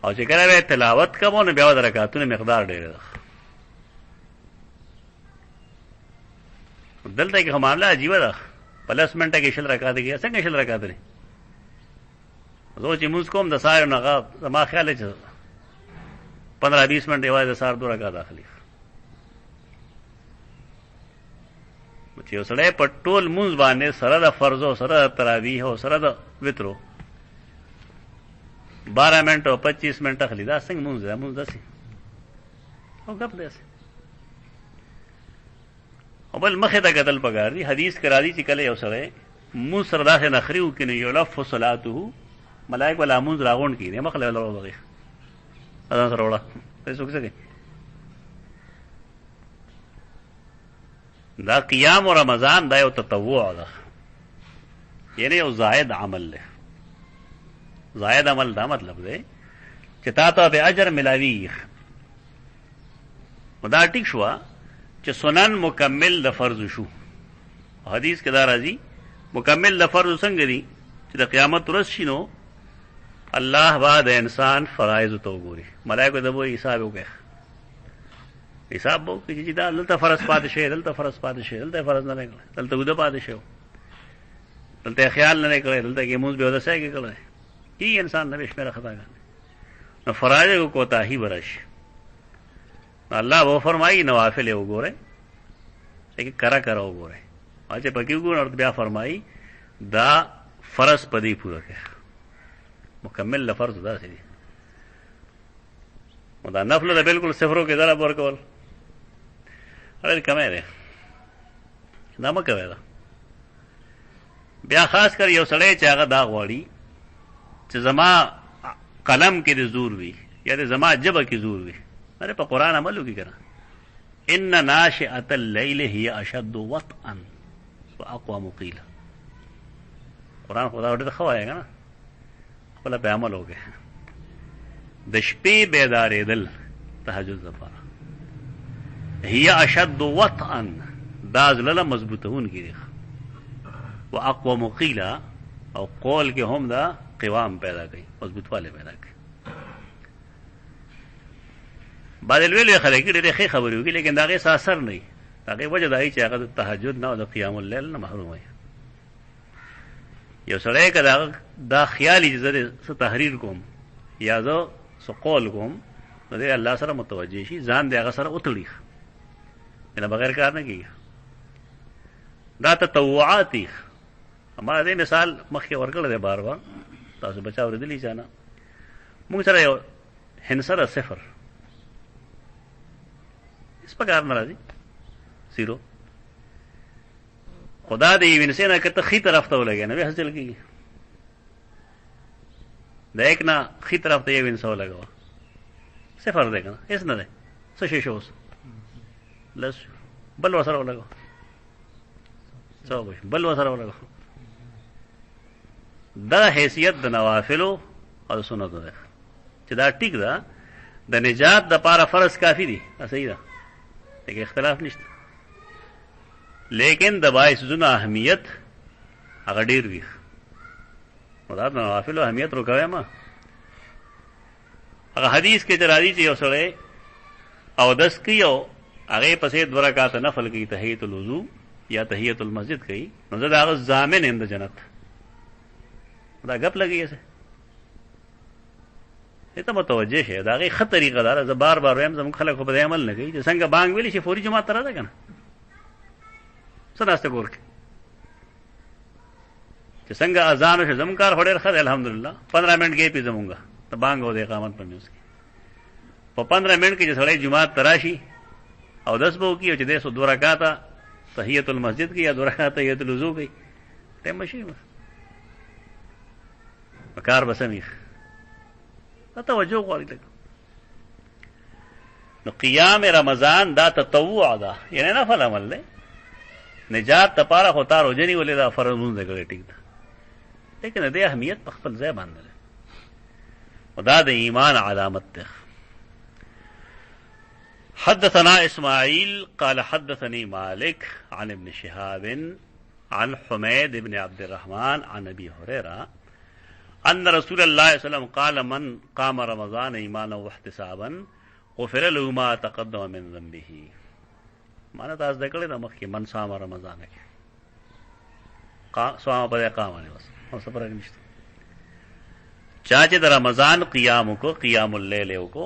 او چې کله تلاوت کوو نو بیا د رکعاتونه مقدار ډېر دلته کې معاملہ عجیب ده پلس منټه کې شل رکعات کې څنګه شل رکعات لري زه چې موږ کوم د سایه نه ما خیال چې 15-20 منټ یوازې د سهار 2 رکعات اخلي. چې یو سړی په ټول مونځ باندې سره د فرضو سره د تراویح او سره د وترو 12 منټ او 25 منټ اخلي، دا څنګه مونځ دی؟ مونځ داسې او ګپ داسې. او بل مخې ته کتل پکار دي. حدیث کې راځي چې کله یو سړی مونځ سره داسې نخري وکړي نو یلف صلاته، ملائک ولا مونځ راغونډ کړي مخ له وړه اذان سره وړه څه کوي. دا قیام و رمضان دا یو تطوع ده، یعنی یو زائد عمل ده. زائد عمل دا مطلب ده چې تا ته به اجر ملاوي. دا ټیک شو چې سنن مکمل د فرض شو. حدیث کې دا راځي مکمل د فرض څنګه دي چې د قیامت ورځ شي نو الله بعد انسان فرایض ته وګوري، ملائکه د وې حساب وکړي، حساب وکړي چې دا دلته فرض پاتې شي، دلته فرض پاتې شي، دلته فرض نه کړل، دلته وده پاتې شي، دلته خیال نه کړل، دلته کې موږ به ودا څنګه کړل. هی انسان نه شمیر خطا کوي نو فرایض کو کوتاهی ورش. الله وہ فرمائی نوافل وګوره چې کرا کرا وګوره، اځه پکې وګوره او بیا فرمائی دا فرض پدی پورا کړه. مکمل لفرض دا سي او دا نفل دا بالکل صفرو کې ضرب ورکول اړ کمه ده دا مکه ده. بیا خاص کر یو سړی چې هغه دا غواړي چې زما قلم کې د زور وي یا د زما جبه کې زور وي، اره په قران عمل وکړه کنه. ان ناشئه الليل هي اشد وطئا واقوم قيلا. قران خدا ورته خوایي کنه خپل په عمل وکړه. د شپې بیدارې دل تهجد لپاره هي اشد وطئا، دا زله مضبوطون کیږي. واقوم قيلا او قول کې هم دا قوام پیدا کوي، مضبوطواله پیدا کوي. بعد ویلې خلک ډېرې ښې خبرې وکړي لیکن دا غي اثر نه وي. دا غي وجه دا چې هغه د تهجد نه او د قیام الليل نه محروم وي. یو سړی کدا دا خیالي زره څه تحریر کوم یا زه څه قول کوم نو دې الله سره متوجه شي، ځان دې هغه سره وتړي، نه بغیر کار نه کیږي. دا تطوعات دي. اما دې مثال مخکې ورکړل دی بار بار، تاسو بچاو ردلی ځانا موږ سره یو هنسره صفر اس پکار ناراضي زیرو. خدا دې وینسینا کته خي طرف ته ولګي نه به حاصل کیږي. دا یک نه خي طرف ته وینسو لګوا صفر دی کنه، اس نه ده څه شي شوس لس بل وسره ولګوا څو بل وسره ولګوا. دا حیثیت د نوافلو او سنتو ده چې دا ټیک ده. د نجات د پاره فرض کافی دي، صحیح ده، هیڅ اختلاف نشته. لیکن د باعث زونه اهمیت هغه ډیر وي. خدا د نوافلو اهمیت روکوي ما. هغه حدیث کې راځي چې یو سړی او دس کوي او هغه پسې 2 رکعات نفل کوي، تحیت الوضو یا تحیت المسجد کوي، نو دا هغه ضامن اند جنت. دا غپ لګي اسه ته متوجه شه. دا غي خطر طریقه دار ز بار بار هم زم خلک په عمل نه کوي چې څنګه بانګ ویلی شي فوري جماعت تر ده کنه سناسته ګور کې چې څنګه اذان شه زمکار هډر خد الحمدلله 15 منټ کې پی زمونګه ته بانګ او د اقامت پرنيوس کې په 15 منټ کې چې سړی جماعت تراشي او 10 بو کې چې 2 رکعات تحیت المسجد کې یا 2 رکعات تحیت الوضو کې ته مشي کار بسمیخ توجه غواړي لګ. نو قیام رمضان دا تطوع ده، یعنی نفل عمل دی. نجات ته پاره خو تار وجنی ولې دا فرض مونږ کوي ټیک ده، لیکن د اهمیت په خپل ځای باندې ده. خدا د ایمان علامت ده. حدثنا اسماعیل قال حدثني مالك عن ابن شهاب عن حميد بن عبد الرحمن عن ابي هريره ان رسول الله صلى الله عليه وسلم قال من قام رمضان ایمانا واحتسابا غفر له ما تقدم من ذنبه. معنا تاسو دکړه د مخکې من صام رمضان کې صام په قام نه بس او سفر نشته. چا چې د رمضان قیام کو قیام الليل کو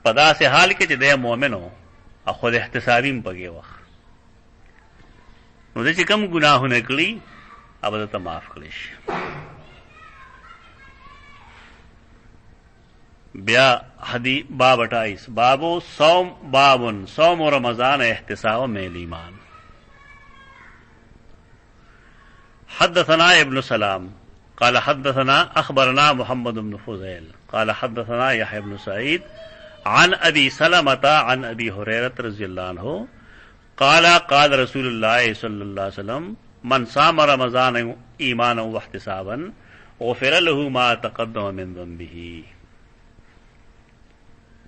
په داسې حال کې چې دی مؤمن و او خود احتسابي م پکې وه، نو دی چې کوم ګناهونه کړي هغه به درته معاف کړی شي. بیا باب 28 بابو صوم بابن صوم رمضان احتساب من الایمان. حدثنا ابن سلام قال حدثنا اخبرنا محمد بن فضيل قال حدثنا يحيى بن سعيد عن ابي سلمة عن ابي هريرة رضي الله عنه قال قال رسول الله صلى الله عليه وسلم من صام رمضان ایمانا واحتسابا غفر له ما تقدم من ذنبه.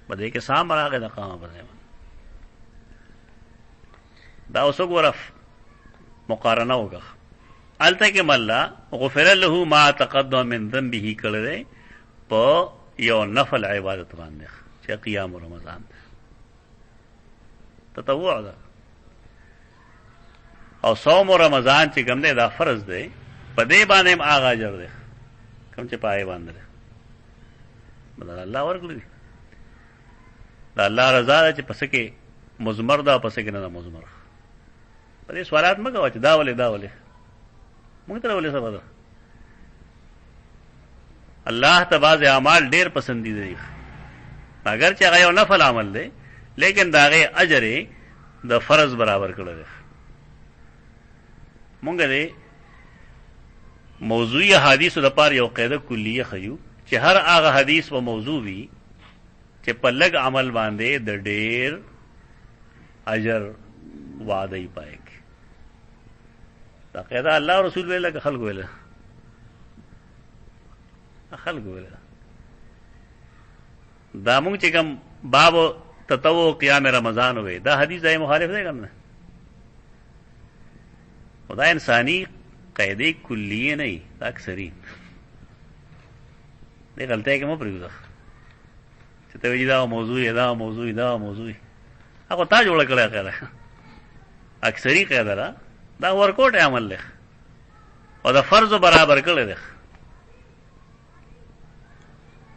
بدے کے سام راغے دا قام بدے دا اوسو ګورف مقارنه ہوگا الته کې مله غفر له ما تقدم من ذنبه کړه په یو نفل عبادت باندې چې قیام رمضان تطوع ده او صوم رمضان چې کوم دی دا فرض دی په دې باندې آغا اجر دی کوم چې پای باندې بدل الله ورکړي دا الله رضا ده چې پس کې مزمر دا پس کې نه مزمر په دې سوالات مګو چې دا ولې موږ ته ولې سبا ده الله تبارک اعمال ډېر پسندیده دي اگر چې هغه یو نفل عمل دی لیکن دا غي اجر د فرض برابر کړی دی. مونږ دې موضوعي حدیث د پاره یو قاعده کلیه خیو چې هر هغه حدیث په موضوع وي چې په لږ عمل باندې د ډېر اجر وعده یې پای کې دا قاعده الله رسول ویله خلق ویله دا مونږ چې کوم باب تطوع قیام رمضان وي دا حدیث دای مخالف دی کنه خدا انسانی قاعده کلیه نه دا اکثری دې غلطه کې مو پریږده چې ته وی دا موضوع هغه تا جوړ کړی قاعده اکثری قاعده دا ورکوټ عمل لخ او دا فرض برابر کړی دی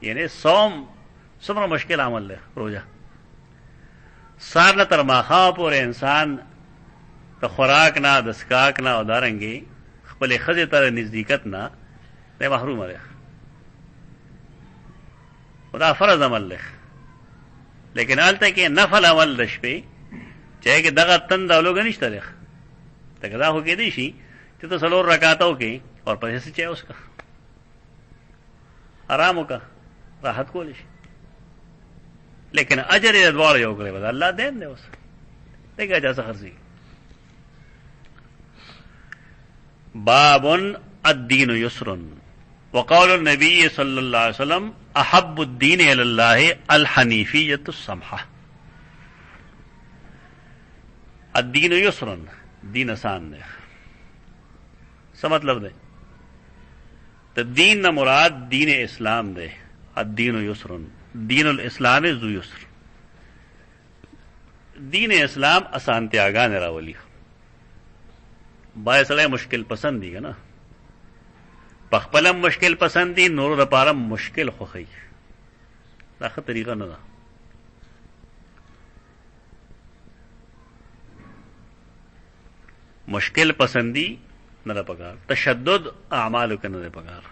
یعنی صوم څومره مشکل عمل دی روزه سار نه تر ماخا پورې انسان ته خوراک نه د سکاک نه او دارنګي خپل خزه تر نزدېکت نه نه محروم دی دا فرض عمل دی لیکن آلته کې نفل عمل د شپې چې کې دغه تند اولوګ نشته دی ته دا هو کې دی شي چې ته څلور رکعاتو کې اور پیسې چې اوس کا آرام وکا راحت کولی شي لیکن اجر یې دوړ یو کړی ودا الله دین دی اوس دغه اجازه خرڅي. باب الدين يسر وقول النبي صلى الله عليه وسلم احب الدين الى الله الحنيفيه السمحه. الدين يسر دین آسان ہے څه مطلب دی ته دین نه مراد دین اسلام دی الدین یسر دین الاسلام ذو یسر دین اسلام اسانتیاګان راولي بای سره مشکل پسند دی کنه پخپلم مشکل پسند دی نور لپاره مشکل خوخی دا ښه طریقه نه ده مشکل پسندی نہ پکار تشدد اعمال کے نہ پکار.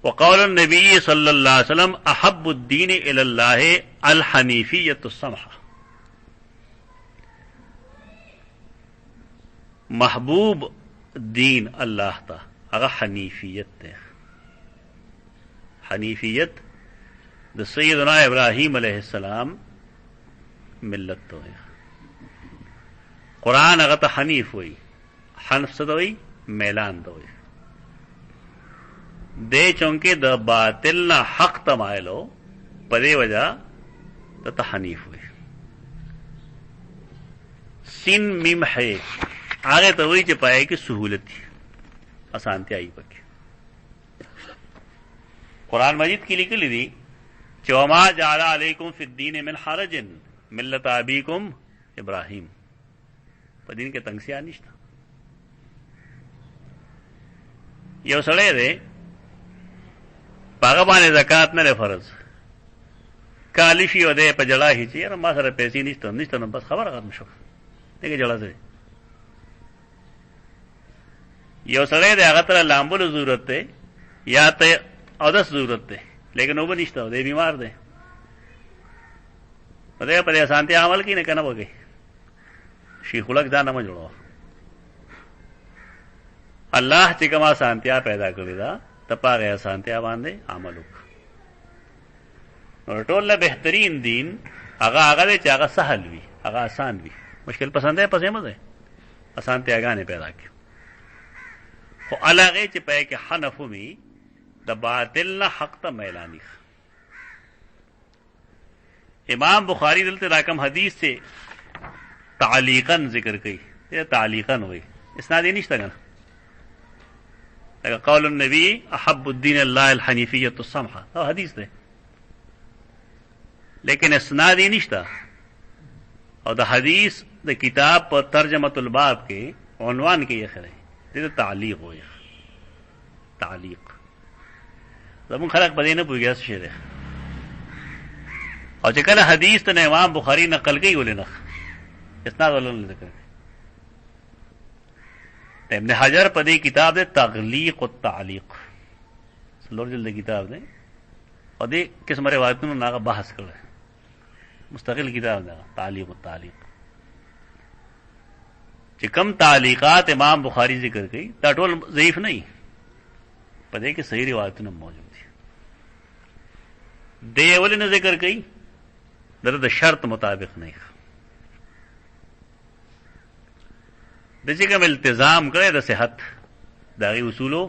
وقول النبی صلی اللہ علیہ وسلم احب الدین الی اللہ الحنیفیۃ السمحہ محبوب دین اللہ تا اگر حنیفیت ہے حنیفیت د سیدنا ابراہیم علیہ السلام ملت تو ہے قرآن اگر حنیف ہوئی حنف سے ہوئی میلان تو ہوئی دے چونکہ د باطل نہ حق تمائلو پدے وجہ تو حنیف ہوئی سین میم ہے آگے تو وہی چپائے کہ سہولت تھی آسانتی آئی پکی قرآن مجید کی لکھ لی تھی چوما جعل علیکم فی الدین من حرج ملت ابیکم ابراہیم دین کے تنگسیا نشتا یو سڑے دے پاغبان زکات نہ فرض کالی شي او دی په جړا شي چې یاره ما سره پیسې نشته نو بس خبره ختم شوه دغه جړا ځای یو سړی دی هغه ته لامبلو ضرورت دی یا ته اودس ضرورت دی لیکن اوبه نشته او دی بیمار دی په دې په اسانتیا عمل کې نه کنه وږي شي خلق ځان نه جوړو الله چې کومه اسانتیا پیدا کړی دا ته پاره اسانتیا باندې عمل وکړه نو ټول له بهترین دین هغه چې هغه سهل وي هغه آسان وي مشکل پسند ہے پسې مزه اسانتیاګانې پیدا کړي خو علاغه چې پې کې حنف وي د باطل نه حق ته میلانی امام بخاری دلته راکم حدیث سے تعلیقا ذکر کړي یہ تعلیقا وي اسناد نشته کنه لکه قول النبی احب الدین الله الحنیفیه السمحه او حدیث ده لیکن اسناد نشته او د حدیث د کتاب په ترجمه الباب کې عنوان کې یې خره دې تعلیق وي تعلیق زمون خلق بدینه پوهیږي څه ده او چې کله حدیث ته امام بخاری نقل کوي ولنه اسناد ولن ذکر ابن حجر په دې کتاب د تغلیق او تعلیق څلور جلد کتاب ده او دې قسم روایتونو نه بحث کړل مستقل کتاب ده تعلیق او تعلیق چې کم تعلیقات امام بخاری ذکر کړي دا ټول ضعیف نه په دې کې صحیح روایتونه موجود دي دی ولې نه ذکر کړي د شرط مطابق نه د چې کوم التزام کړي د صحت دغه اصولو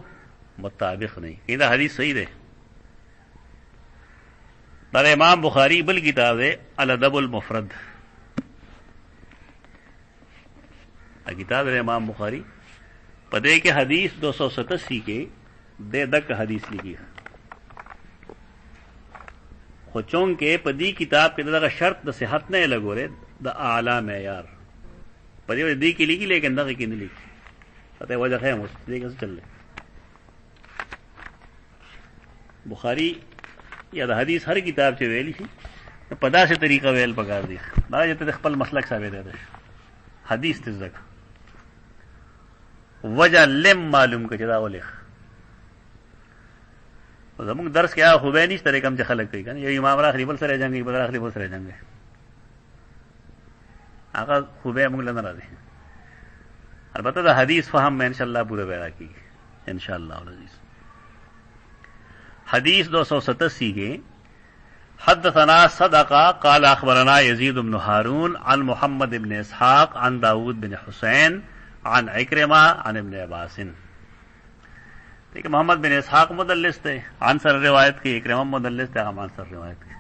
مطابق نه کړي دا حدیث صحیح ده دا امام بخاری بل کتاب ہے الادب المفرد کتاب ہے امام بخاری پدے کے حدیث 287 کے دے دک حدیث لکھی خوچوں کے پدی کتاب کے دا شرط دا صحت نے لگو رے دا اعلی معیار پدی دی کی لکھی لیکن دغه کی نہیں لکھی پتہ وجہ ہے مس دیکھ چل لے بخاری یا دا حدیث ہر کتاب سے ویلی شي پدا سے طریقہ ویل پکار دی دا چې خپل مسلک ثابت ده حدیث ته ځکه وجہ لم معلوم کړه دا ولې زموږ درس کې هغه خو به نشته کوم چې خلک کوي کنه یو امام راخلی بل سره جنگي بل راخلی بل سره جنگي هغه خو به موږ نه راځي البته دا حدیث فهم ان شاء الله پورا پیدا کیږي ان شاء الله العزیز حدیث 287 کے حدثنا صدقہ قال اخبرنا یزید بن ہارون عن محمد بن اسحاق عن داود بن حسین عن عکرمہ عن ابن عباس دیکھیں محمد بن اسحاق مدلس تھے عن سر روایت کی عکرمہ مدلس تھے عن سر روایت کی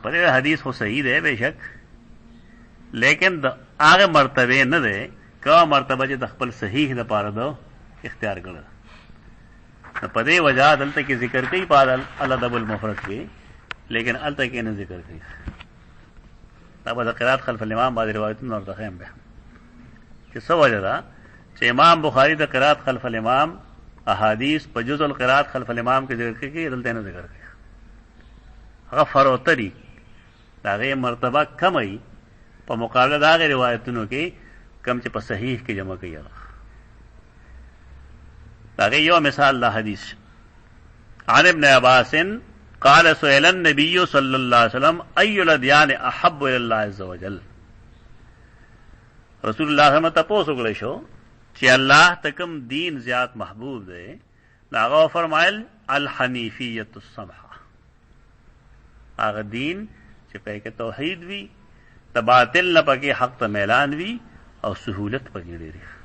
پر حدیث ہو صحیح ہے بے شک لیکن آگے مرتبے نہ دے کہ مرتبہ جو خپل صحیح نہ پار دو اختیار کړل په دې وجہ دلته کې ذکر کوي په الادب المفرد کې لیکن الته کې نه ذکر کوي دا به قرات خلف الامام بعض روایتونو ورته هم به چې څه وجہ ده چې امام بخاری د قرات خلف الامام احادیث په جزء القرات خلف الامام کې ذکر کوي دلته نه ذکر کوي هغه فروتری دا غي مرتبه کمي په مقابله دا غي روایتونو کې کم چې په صحیح کې جمع کوي هذا يوم مثال الله حديث عن ابن عباس قال سئل النبي صلى الله عليه وسلم اي الاديان احب الى الله عز وجل رسول الله صلی الله علیه وسلم تاسو کولای شو چې الله تکم دین زیات محبوب دی هغه فرمایل الحنیفیه السمحه هغه دین چې په کې توحید وی د باطل نه پکې حق ته اعلان وی او سہولت پکې لري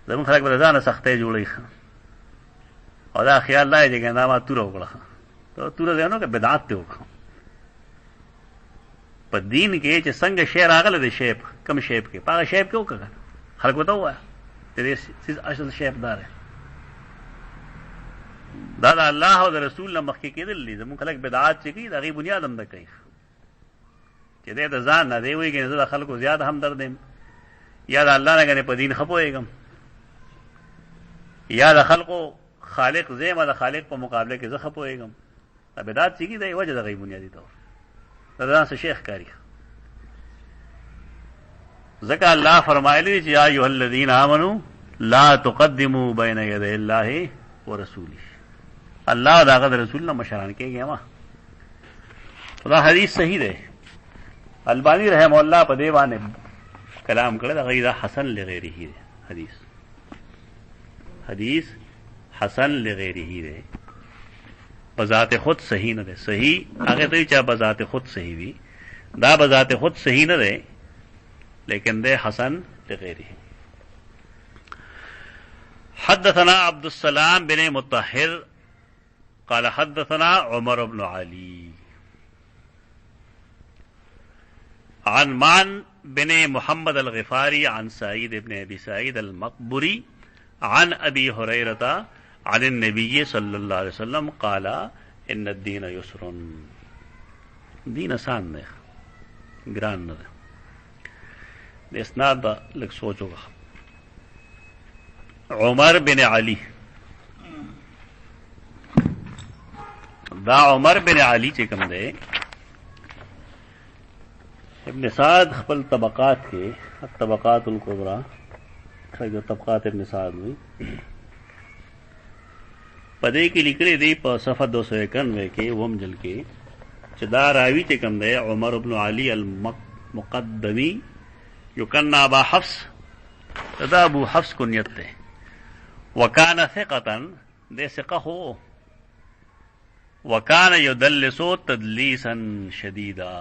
زمون خلک به ځان سختې جوړي او دا خیال لای چې ګنده ما تور وکړه ته تور ځانو کې بدعت ته وکړه په دین کې چې څنګه شی راغله د شیپ کم شیپ کې پاغه شیپ کې وکړه خلک وته وای دې سیس اصل شیپ دار دا د الله او د رسول نه مخکې کېدل دي زمون خلک بدعت چې کوي دا غي بنیاد هم نه کوي چې دې د ځان نه دی وایي چې د خلکو زیات همدرد دي یا د الله نه غنه په دین خپويګم یا د خلکو خالق زیم د خالق په مقابله کې زه خپويږم بدعت چې دی وجه د غي بنیادی طور دا څه شیخ کاری ځکه الله فرمایلی چې یا ایه الذین آمنو لا تقدموا بین یدی الله ورسوله الله دا غد رسول نه مشران کېږي ما دا حدیث صحیح دی البانی رحم الله په دی باندې کلام کړی دا غیدا حسن لغیره دی حدیث حسن لغیره دی بذات خود صحیح نه دی صحیح هغه ته چې بذات خود صحیح وي دا بذات خود صحیح نه دی لیکن دی حسن لغیره حدثنا عبد السلام بن مطهر قال حدثنا عمر بن علي عن معن بن محمد الغفاري عن سعيد بن ابي سعيد المقبري عن ابي هريره عن النبي صلى الله عليه وسلم قال ان الدين يسر دین آسان ہے گران نہ ہے اسناد لگ سوچو گا عمر بن علی دا عمر بن علی چې کوم دی ابن سعد خپل طبقات کې الطبقات الكبرى خیو طبقات ابن سعد وی پدې کې لیکلي دی په صفحه 291 کې وم جل کې چې دا راوی چې کوم دی عمر بن علی المقدمی یکنا ابا حفص دا ابو حفص کنیت ده وکانه ثقه ده ثقه هو وکانه يدلس تدلیسا شدیدا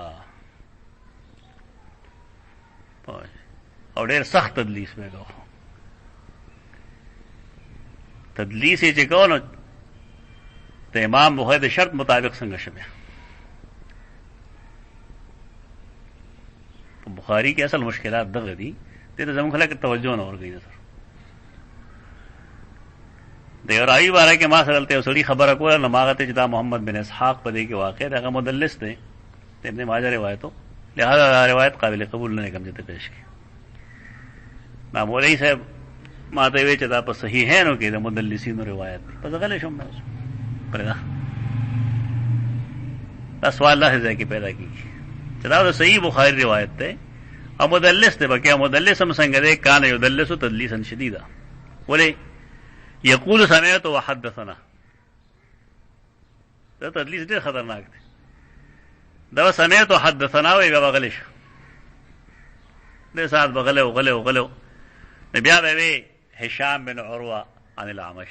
اور ډېر سخت تدلیس وکاو تدلیس چې کو نو ته امام بخاری د شرط مطابق څنګه شوه بخاری کې اصل مشکلات دغه دي ته زموږ خلک توجه نه ورګي سر د یو راوی باره کې ما سره ته وسړي خبره کوله نو ماغه ته چې دا محمد بن اسحاق په دې کې واقع دی هغه مدلس دی ابن ماجه روایتو لہذا روایت قابل قبول نه کوم ته پیش کی ما مولوی صاحب ما ته وی چې دا په صحیح ہے نو کې د مدلسینو روایت په غلې شوم پردا دا سوال الله ځکه پیدا کیږي چې دا صحیح بخاری روایت ده او مدلس ده بکیا مدلس هم څنګه ده کان یدلس تدلیسا شدیدا ولې یقول سمعت وحدثنا دا تدلیس ډېر خطرناک دی دا سمعت وحدثنا وی غلش د سات بغله وغله بیا به هشام بن عروه عن الاعمش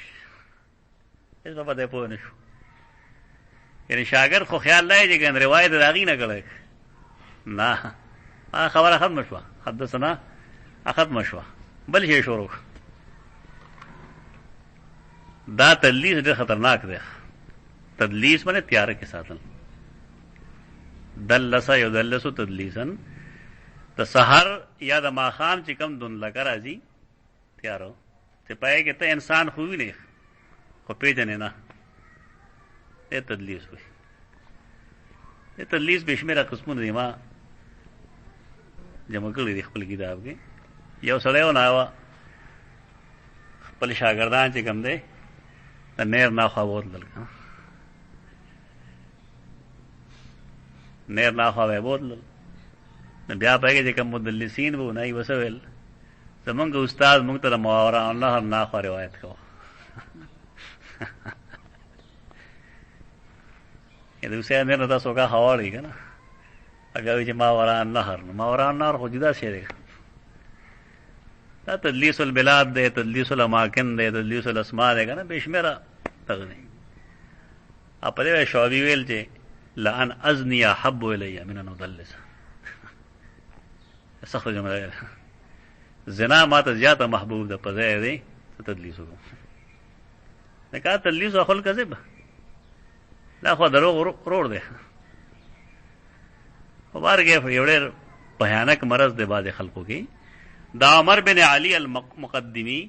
اس په دې پوه نشو یعنی شاګرد خو خیال لای چې ګن روایت راغی نه کړي نه خبره ختم شوه حدثنا ختم شوه بل شي شروع دا تدلیس ډېر خطرناک دی تدلیس باندې تیار کې ساتل دلس یدلس تدلیسن د سحر یا د ماخام چې کم دن لګا راځي تیارو چې پای کې ته انسان خو نه خو پیژنې نه ته تدلیس وي ته تدلیس به شمیره قسمونه دي ما جمع کړی دی خپل کتاب کې یو سړی و نه خپل شاګردان چې کم دی د نیر نه خوا بوتل نیر نه خوا بوتل بیا پای کې کوم مدلسین وو نه وسویل زمونږ استاد موږ ته ماورا الله نه خو روایت کو یده سه نه تاسو کا حواله کنه اگر چې ماورا النهر خو جدا شی دی دا تدلیس البلاد دی تدلیس الاماکن دی تدلیس الاسماء دی کنه بشمیره تغنی اپره شعبی ویل چې لعن ازنی حب الی من ان ادلس سخت جمله زنا ما ته زیاته محبوب ده پځای دی تدلیس وکړه نه کا تدلیس او خل کذب لا خو دروغ روړ دی وبارګه یو ډېر بهانک مرض دی باندې خلکو کې دا عمر بن علی المقدمی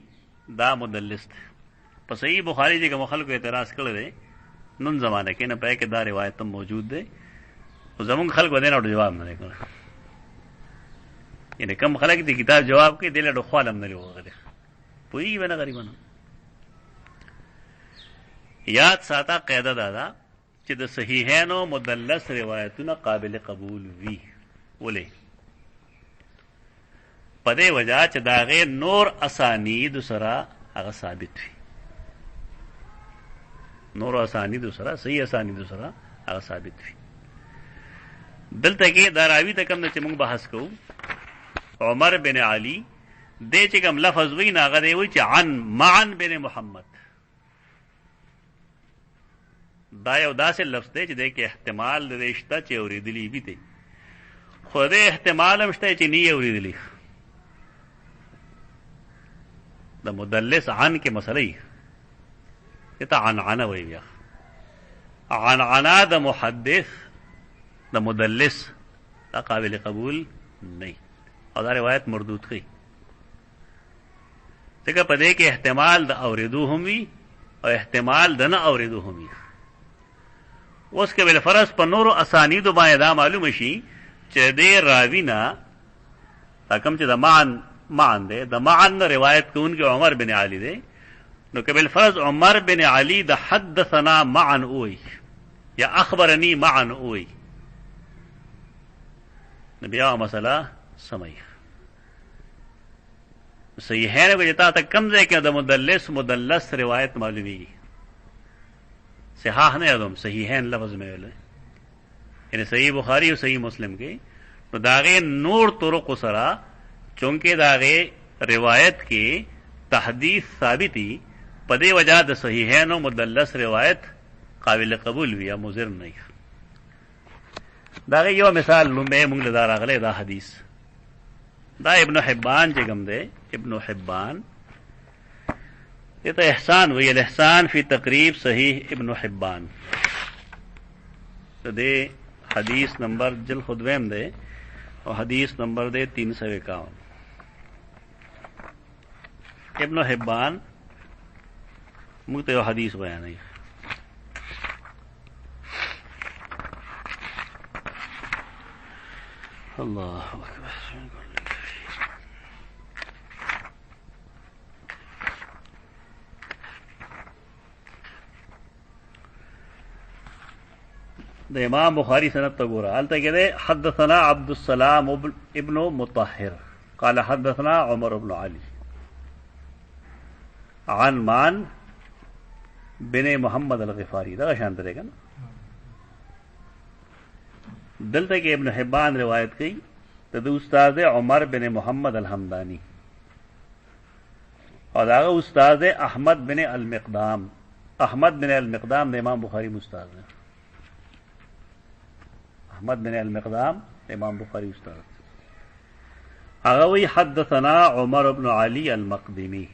دا مدلس دی په صحیح بخاری کې کوم خلکو اعتراض کړی دی نن زمانه کې نه پای کې دا روایت موجود دی او زمونږ خلکو دې نه جواب نه کړ یعنی کم خلک دې کتاب جواب کې دله ډو خالم نه لوغله پوي ونه غریبانو یاد ساته قاعده دا چې د صحیحین او مدلس روایتونه قابل قبول وي. ولې؟ په دې وجہ چې دا غیر نور اسانید سره هغه ثابت وي، نور اسانید سره صحیح اسانید سره هغه ثابت وي. دلته کې دا راوی ته کوم چې موږ بحث کوو عمر بن علی دې چې کوم لفظ وی ناغه دی وی چې عن معن بن محمد، دا یو داسې لفظ دی چې د کې احتمال د رشتہ چې اوریدلی وي دی، خو دې احتمال هم شته چې نه اوریدلی. د مدلس عن کې مسئله یې ته عنعنه وی بیا عنعنه د محدث د مدلس دا قابل قبول نه او دا روایت مردود کړي، ځکه په دې کې احتمال د اوریدو هم وي او احتمال د نه اوریدو هم وي. اوس کې بل فرض په نورو اسانید باندې دا معلوم شي چې دې راوی نه کوم چې د معن دی، د معن روایت کوونکی عمر بن علی دی، نو کې بل فرض عمر بن علی د حدثنا معن اوي یا اخبرني معن اوي، بیا مسله سمای صحیح ہے نا. جتا تک کم ځای کې د مدلس روایت معلومیږي، صحاح نه یادوم صحیحین لفظ میں ویل یعنی صحیح بخاری او صحیح مسلم کې، نو داغه نور طرق سره چونکه داغه روایت کې تحدیث ثابتی په دې وجہ د صحیحین او مدلس روایت قابل قبول وي یا مضر نه. داغه یو مثال لومبه موږ له راغله دا حدیث دا ابن حبان چې کوم دی، ابن حبان دته احسان وی الاحسان فی تقریب صحیح ابن حبان، دې حدیث نمبر جل خدویم دی او حدیث نمبر دی 351. ابن حبان موږ ته یو حدیث بیانوي. الله اکبر. د امام بخاری سند ته ګوره، هلته کې دی حدثنا عبد السلام ابن مطهر قال حدثنا عمر بن علي عن مان بن محمد الغفاری، دا شان دی کنه. دلته کې ابن حبان روایت کوي د استاد عمر بن محمد الحمدانی اور دا استاد احمد بن المقدام. احمد بن المقدام د امام بخاری استاد ہے، احمد بن المقدام امام بخاری استاد. اغوی حدثنا عمر بن علی المقدمی،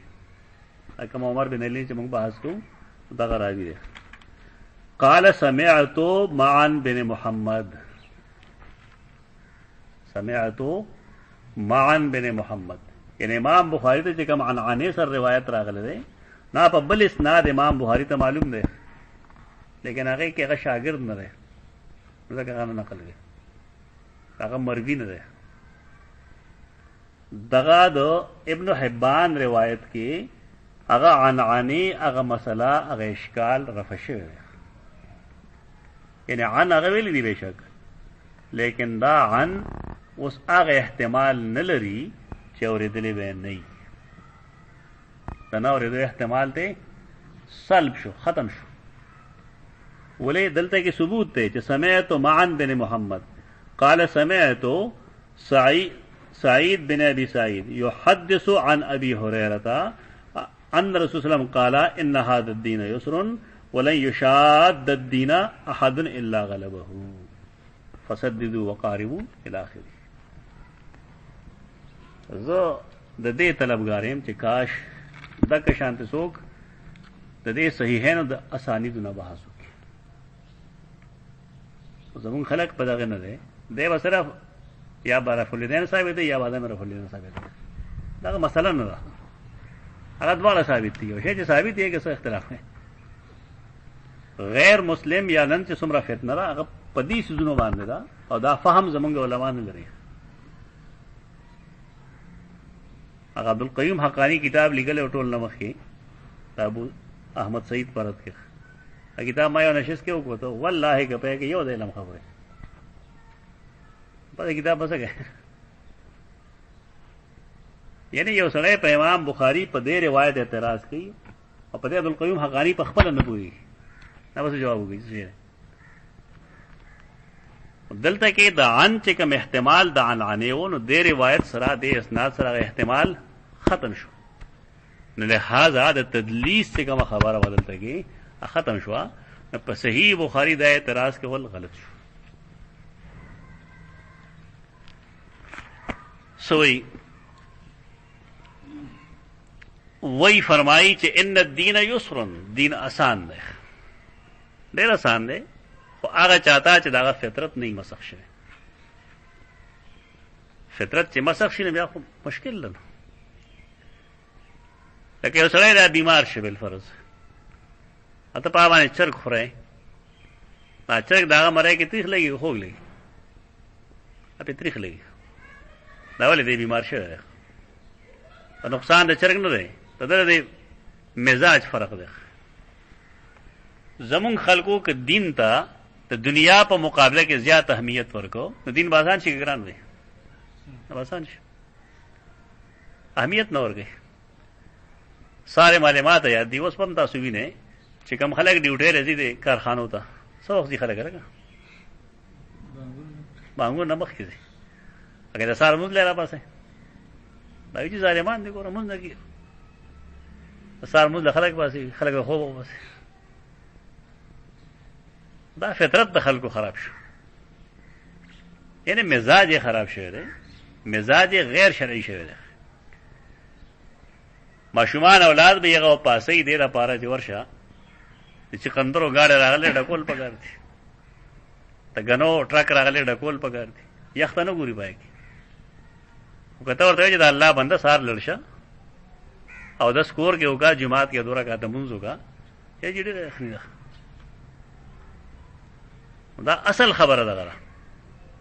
کم عمر بن علی چې موږ بحث کوو دا راوی دی. قال سمعت معن بن محمد، سمعت معن بن محمد، یعنی امام بخاری ته چې کوم عنعنه سره روایت راغله ده نه په بل اسناد امام بخاری ته معلوم ده، لیکن هغه کې هغه شاګرد نه ده، ځکه هغه نقل کوي، هغه مروی نه ده. دغه د ابن حبان روایت کې هغه عنعنه هغه مسله هغه اشکال رفع شوی ده، یعنی عن هغه ویل دی بشک، لیکن دا عن اوس هغه احتمال نه لري چې اورېدلې به نه، دا نه اورېدو احتمال ته سلب شو، ختم شو. ولې دلته کې ثبوت دی چې سمعت معن بن محمد قال سمعت سعيد بن ابي سعيد يحدث عن ابي هريره ان رسول الله قال ان هذا الدين يسر ولن يشاد الدين احد الا غلبه فسددوا وقاربوا الى اخره. زه د دې طلبګارم چې کاش دغه شانت څوک د دې صحیحینو د اسانیدو نه بحث وکړي. زمون خلق په دغه نه دی، دی به صرف یا برف الدین ثابت دی یا بعد مرف الدین ثابت دی، دغه مسله نه ده، هغه دواړه ثابت دي. او شی چې ثابت دی کې څه اختلاف نه، غیر مسلم یا نن چې څومره فتنه ده هغه په دې سيزونو باندې ده، او دا فهم زمونږ علما نه لري. هغه عبدالقیوم حقانی کتاب لیکل او ټول نمخ کې ابو احمد سعید پرد کې کتاب ما یو نشست کې وکړو ته والله که په کې یو د علم خبره په کتاب بس کې یعنی یو سړی په امام بخاری په دې روایت اعتراض کوي او په دې عبدالقیوم حقانی په خپل نه پوي دا بس جواب وګورئ دلته کې د عن چې کوم احتمال د عنعنه نو د روایت سره د اسناد سره احتمال ختم شو نو لہذا د تدلیس چې کوم خبره ودلته کې ختم شو نو په صحیح بخاری د اعتراض کول غلط شو سوئی وہی فرمائی چې ان الدین یسر دین آسان دی ډېر آسان دی خو هغه چاته چې داغه فطرت نه مسخ شي فطرت چې مسخ شي بیا خو مشکل ده لکه یو سړی دا بیمار شي بل فرض اته په باندې چرګ خورای دا چرګ داغه مړی کې تریخ لګي خوګ لګي اته تریخ لګي دا ولې دی بیمار شي نقصان د چرګ نه دی د مزاج فرق دی زمون خلقو که دین ته د دنیا په مقابله کې زیات اهمیت ورکو نو دین بازان شي ګران وي بازان شي اهمیت نه ورګي ساره معلومات یاد دی اوس په تاسو وینئ چې کوم خلک ډیوټي راځي د کارخانو ته څو وخت خلک راګه باندې نه مخ کیږي اگر ساره موږ لاره پاسه دا چې ظالمان دي ګوره موږ نه کی ساره موږ خلک پاسه خلک خو پاسه دا فطرت د خلکو خراب شو یعنی مزاج خراب شوی دی مزاج غیر شرعي شوی دی ماشومان اولاد به یغه پاسې دی را پاره چې ورشه چې کندرو گاډه راغله ډکول پکار دي ته غنو ټرک راغله ډکول پکار دي یخت نه ګوري پای کی وکته ورته چې د الله بنده سار لړشه او د سکور کې وکا جماعت کې دورا کا تمنځ وکا چې جوړه اخنی دا اصل خبره ده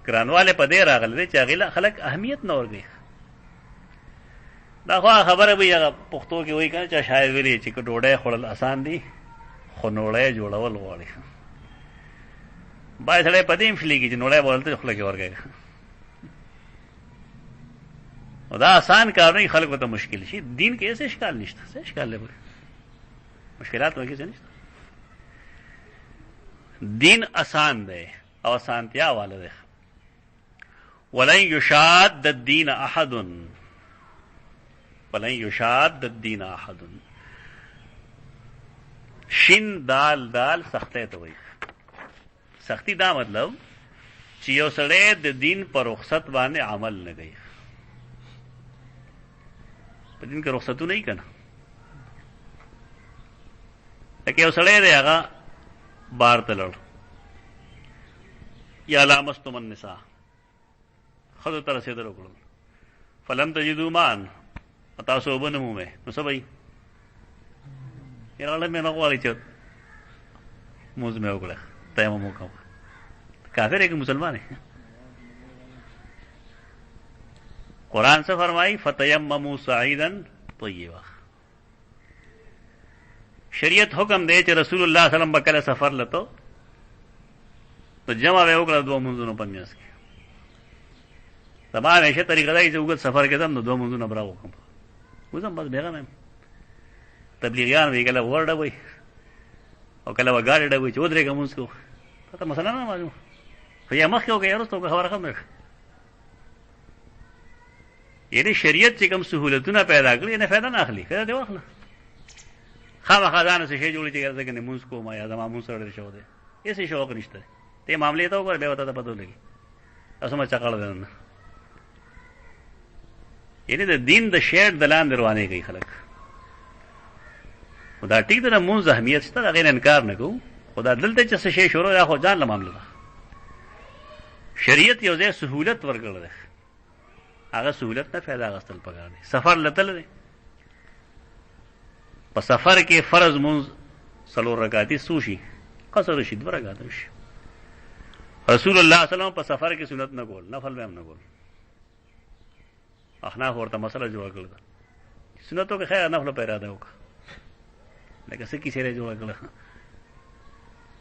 ګرانواله په دې راغله چې هغه خلک اهمیت نه ورګي دا خو خبره به هغه پښتو کې وایي کنه چې شاید ویلي چې ډوډۍ خورل آسان دي خو نوړې جوړول غواړي بای سره پدې مفلي کې چې نوړې بولته خپل کې ورګي او دا آسان کار نه خلکو ته مشکل شي دین کې ایسه اشکال نشته څه اشکال لري مشکلات وایي څه نشته دین آسان دی او آسانتیا والا دی ولن یشاد الدین احد ولن یشاد الدین احد شین دال دال سخته ته وایي سختی دا مطلب چې یو سړی د دین پر رخصت باندې عمل نه کوي په دین کې رخصتونه نه کنا لکه یو سړی دی هغه بار ته لړ یا لامستم النساء خذ تر رسیدل وکړل فلم تجدوا مان تاسو وبنمو مې نو سبای یاله مې نه غواړي چې موږ مې وکړه تیمم وکړه کافر ہے کہ مسلمان ہے قرآن سے فرمائی فتیمموا صعیدا طیبا شریعت حکم دے چې رسول الله صلی الله علیه وسلم بکله سفر لته تو جمع به وکړه دوه منځونو په میاس کې تمام هیڅ طریقه دای چې وګت سفر کې دم دوه منځونو برابر وکم وزم بس بیغه تبلیغیان وی کله ورډه وای او کله وګاړه وای چې ودرې کوم څه ته مثلا نه معلوم خو یا مخ یو کې ورسته خبره کوم یعنی شریعت چې کوم سہولتونه پیدا کړې نه فائدہ نه اخلي فائدہ دی واخله خامخا ځان څه شی جوړی چې ګرځي کنه موږ کوم یا زما موږ سره شو دی ایسه شوق نشته ته معاملې ته وګور به وته ته پته لګي تاسو ما چاکړه ده یعنی د دین د شعر دلان دروانه کوي خلک خدا ټیک ده موږ اهمیت ستاره غیر انکار نه کوو خدا دلته چې څه شی شروع یا خو ځان له معاملې ده شریعت یو ځای سہولت ورکړل ده هغه سہولت نه فائدہ غستل پکار دي سفر لتل دي په سفر کې فرض مونږ څلور رکعاتي سوشي قصر شي 2 رکعات شي رسول الله صلی الله علیه وسلم په سفر کې سنت نه کول نفل به هم نه کول احناف ورته مسله جوړ کړل سنتو کې خیر نفل پیدا ده وکړه لکه څه کیسه جوړ کړل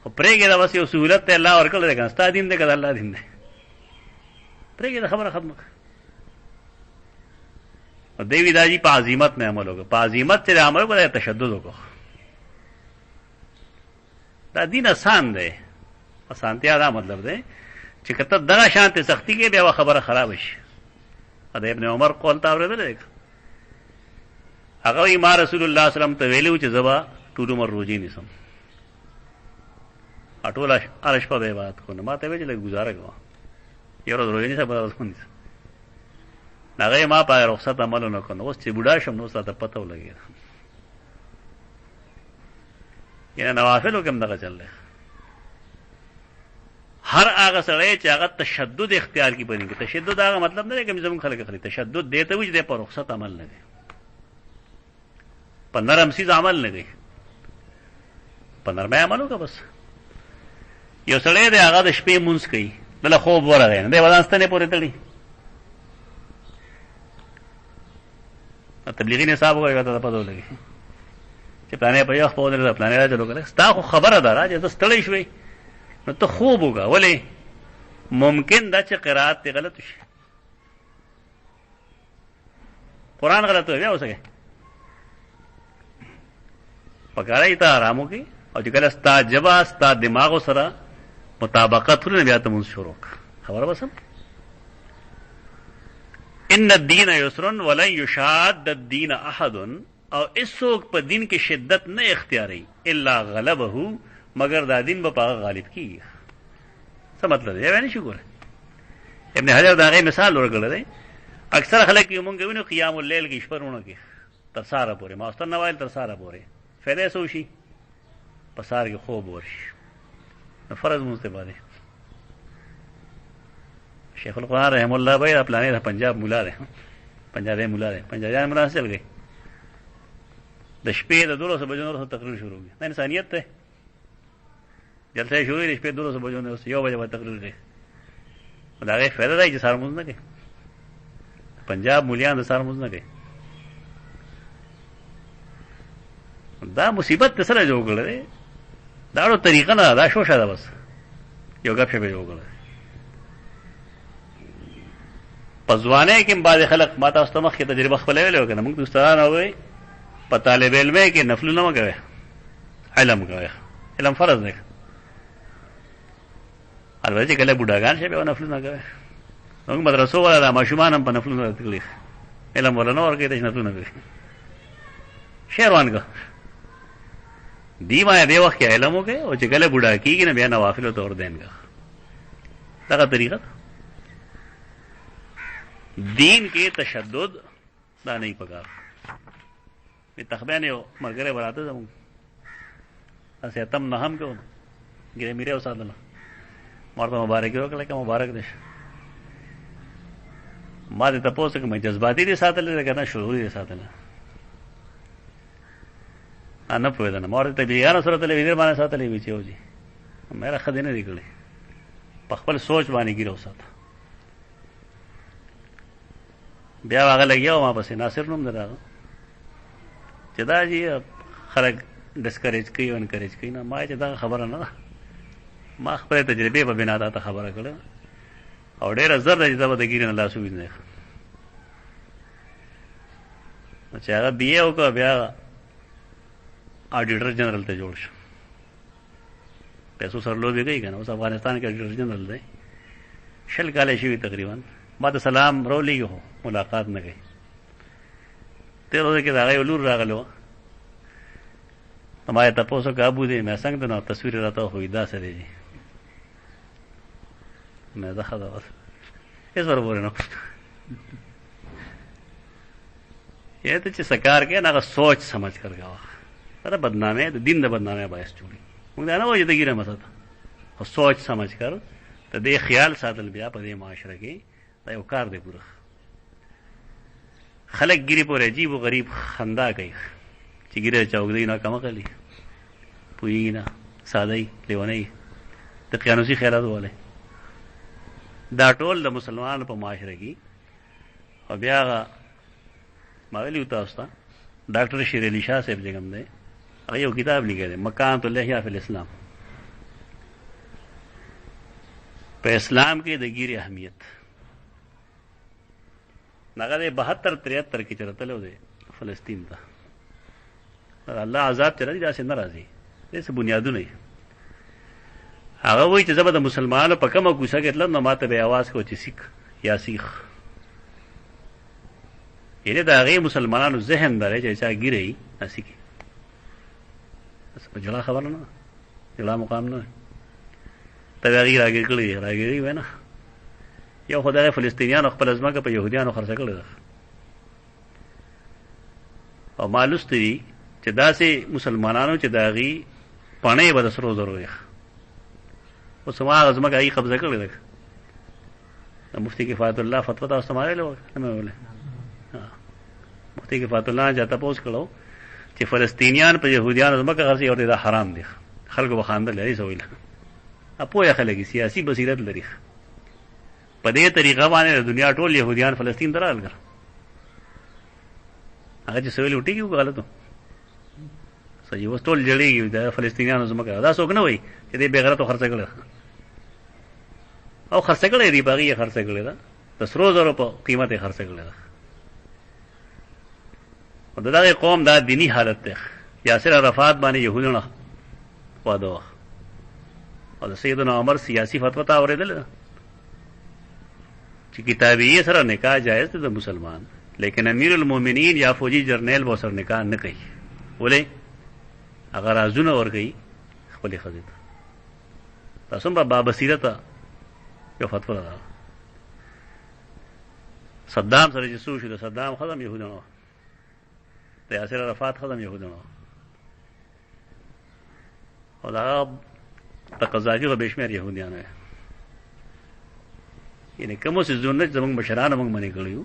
خو پرېږدې دا بس یو سهولت ته الله ورکړی دی که نه ستا دین دی که د الله دین دی پرېږدې خبره ختمه کړه دی وی دا جی په عظیمت نه عمل وکړه په عظیمت چې د عمل وکړه تشدد وکړه دا دین آسان دی اسانتیا دا مطلب دی چې که ته دغه شانتې سختي کې بیا خبره خراب شي د ابن عمر قول ته اورېدلی هغه وایي ما رسول الله صلی الله علیه وسلم ته ویلي و چې زه به ټول عمر روژې نیسم ټوله هره شپه به عبادت کوم ما ته ویل چې لږ ګزاره کوه یو ورځ روژې نیسه بله ورځ ونیسه هغه ما په رخصت عمل ونه کړ اوس چې بوډا شم نو اوس راته پته ولګېده یعنې نوافلو کې هم دغه چل دی هر هغه سړی چې هغه تشدد اختیار کړي په دین کې تشدد هغه مطلب نه دی که زموږ خلک خلي تشدد دی ته وایي چې دی په رخصت عمل نه دی په نرم سیز عمل نه دی په نرمۍ عمل وکړه بس یو سړی دی هغه د شپې مونځ کوي دله خوب ورغی نه دی ودان ستنې پورې تړي تبلیغي نصاب وکړي ته پته ولګي چې پلانې په یو خپه ودرېده پلانې را چلو کړی ستا خو خبره ده را چې ته ستړی شوې نو ته خوب وکړه ولې ممکن دا چې قرات دې غلط شي قرآن غلط وي بیا اوسه پکاره ته آرام وکړي او چې کله ستا ژبه ستا دماغو سره مطابقت ولري بیا ته مونځ شروع کړه خبره بس ان الدین یسر ولن یشاد الدین احد او اسوک په دین کې شدت نه اختیاري الا غلبه مگر دا دین به پاغه غالب کیږي څه مطلب دی یعنی شکر ابن حجر دا غي مثال ورکړل دی اکثر خلک یې مونږ وینو قیام الليل کې شپرونه کې تر ساره پورې ماستر نوایل تر ساره پورې فائدې سو شي په سار کې خوب ورشي نو فرض مستباده شیخ القرآن رحم الله بھائی پلانے پنجاب مولا رہے پنجاب مولا رہے پنجاب مولا سے چل گئے د شپې د 12 بجو تقریر شروع ہوئی دا انسانیت ته جلسه شروع د شپې 12 بجو نه یو بجې تقریر دی دا غي فائدہ دی چې سار موږ نه کوي پنجاب مولیان د سار موږ نه کوي دا مصیبت سره جوړ کړل دا ډېر طریقه نه دا شوشه ده بس یو غپ شپه جوړ کړل پزوانه کې بعض خلک ما تاسو ته مخکې تجربه خپلې ویلو کنه موږ دوستان اوې په طالب علم کې نفل نه مګوي علم کوي علم فرض دی البته کله بوډاګان شي به نفل نه کوي موږ مدرسو ولا ماشومان هم په نفل نه کوي علم ولا نور کې د نفل نه کوي شهروان کو دی ما دې وخت کې علم وکي او چې کله بوډا کیږي نه بیا نوافل تور دینګه دا طریقه دین کې تشدد دا نه پکار می تخبیانه مرګره براته زمو اسه تم نه هم کو ګره میره وسادله مرته مبارک وکړه که مبارک دې ما دې تاسو کې مې جذباتي دي ساتل کنه شعوري دي ساتل انا په دې نه مور ته بیان سره تلویزیون باندې ساتلې وی چې وځي مېره خدینه دی کړې په خپل سوچ باندې ګیرو ساته بیا هغه لګیاو ما پسې ناصر نوم دراغه چې دا جی خلک ډسکریج کوي او انکریج کوي نه ما چې دا خبره نه ما خپل تجربه په بنا دا خبره کړه او ډېر زر د دې د ګیرن الله سو وینځه چې هغه بیا او کو بیا اډیټر جنرال ته جوړ شو پیسو سره لوبي کوي کنه اوس افغانستان کې اډیټر جنرال دی شل کاله شي تقریبا ما ته سلام رولې هو ملاقات نه کوي ته ورته کې دا غي ولور راغلو ما ته تاسو کابو دي مې څنګه نو تصویر راته وې دا سره دي مې دا خدا اوس هیڅ ورور نه یہ ته چې سکار کې نه سوچ سمجھ کر غوا دا بدنامه د دین د بدنامه باعث جوړي موږ دا نه وایو د ګیره مسته خو سوچ سمجھ کر ته دې خیال ساتل بیا په دې معاشره کې دا یو کار دی پوره خلک ګیری په عجیب او غریب خندا کوي چې ګیره چاوګدي نه کم کوي پوی نه سادهي لیونی د قیانوسی خیالات والے دا ټول د مسلمانانو په معاشره کې او بیا ما ویلو تاسو ته ډاکټر شیر علي شاه صاحب څنګه دی هغه یو کتاب لیکلی مکانۃ اللحیه فی الاسلام په اسلام کې د ګیرې اهمیت هغه د 72-73 کې چرتلو دی فلسطین ته الله عذاب چر دي داسې ناراضي دې بنیادونه هغه وایي چې زبر د مسلمانانو په کومه کوڅه کې تلم نو ماته به आवाज کو چې سیک یا سیخ یعنی دا غي مسلمانانو ذهن درې چې چا ګیرې اسیکی په جلا خبر نه جلا مقام نه ته غیر راګری وینا یو خدای فلسطینیانو خپل ځمکه په يهوديانو خرڅ کړل او مالوستري چې داسې مسلمانانو چې داغي پڼې به د سرو زرو یې او سما ځمکه یې قبضه کړل مفتی کفایت الله فتوا تاسو سماره له نه وله مفتی کفایت الله جاته پوس کړو چې فلسطینیان په يهوديانو ځمکه غرسي او دا حرام دي خلکو بخاندل لري سویل اپو یا خلک سیاسي بصیرت لري په دې طریقه باندې د دنیا ټول يهوديان فلسطین ته راغلل هغه چې سویل وټیږي غلطو صحیح وستول جوړیږي د فلسطینیانو ځمکه دا څوک نه وای چې دې بغیرته خرڅ کړل او خرڅ کړل دی باغی خرڅ کړل دا د سرو زرو په قیمت یې خرڅ کړل او دغه قوم دا دینی حالت ده یاسر عرفات باندې يهودونه وادو او سیدنا عمر سیاسی فتوا تا اوریدل چې کتابی سره نکاح جائز ده د مسلمان لیکن امیر المؤمنین یا فوجي جرنیل به سره نکاح نه کوي ولې اگر ازونه ور کوي خپل خزیته تاسو په باب بصیرت یو فتوا ده صدام سره چې سوشي د صدام خدام يهودانو د یاسر عرفات خدام يهودانو او دا تقاضاګي به شمیر يهودانو یعنی کوم څه زونه زموږ مشران موږ منې کړیو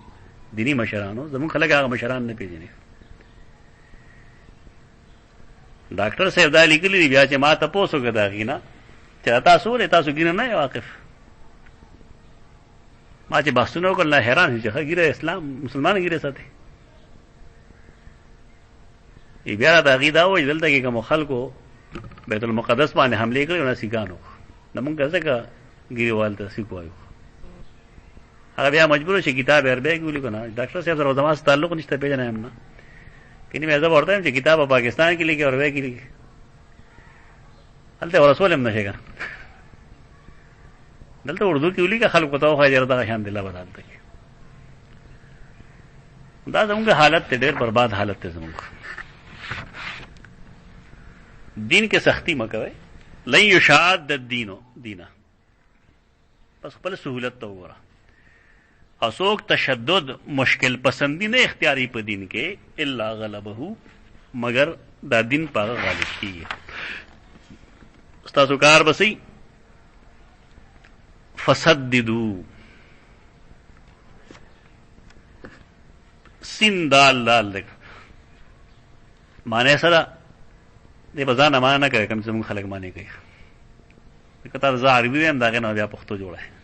دینی مشرانو زموږ خلک هغه مشران نه پیژني ډاکټر صاحب دا لیکلي دی بیا چې ما تاسو غدا غینا چې تاسو له تاسو ګینه نه واقف ما چې بحثونه وکړل حیران شي چې غیره اسلام مسلمان غیره ساتي ای بیا دا غیدا وې دلته کې کوم خلکو بیت المقدس باندې حمله کړې او سیګانو نمونږ څنګه ګیروال ته سیکوایو هغه بیا مجبور شي کتاب عربی کې ولیکو نه ډاکټر صاحب سره زما تعلق نشته پیژنم نه کینی مې زه ورته چې کتاب په پاکستان کې لیکي عربی کې لیکي هلته رسول هم نشي ګر دلته اردو کې ولیکه خلکو ته خو اجازه ده شان الله بدلته دا زموږ حالت ته ډېر برباد حالت ته زموږ دین کې سختی مکوي لن یشاد الدین دینا پس خپل سہولت ته وګوره اسوک تشدد مشکل پسندی نه اختیاری په دین کې الا غلبه مگر دا دین پاغه غالب کیږي استاسو کار بسې فسددو سین دال دال لک معنی سره دې بزانه معنا کوي کوم څه خلک معنی کوي کته ز عربي هم داغه نه بیا پښتو جوړه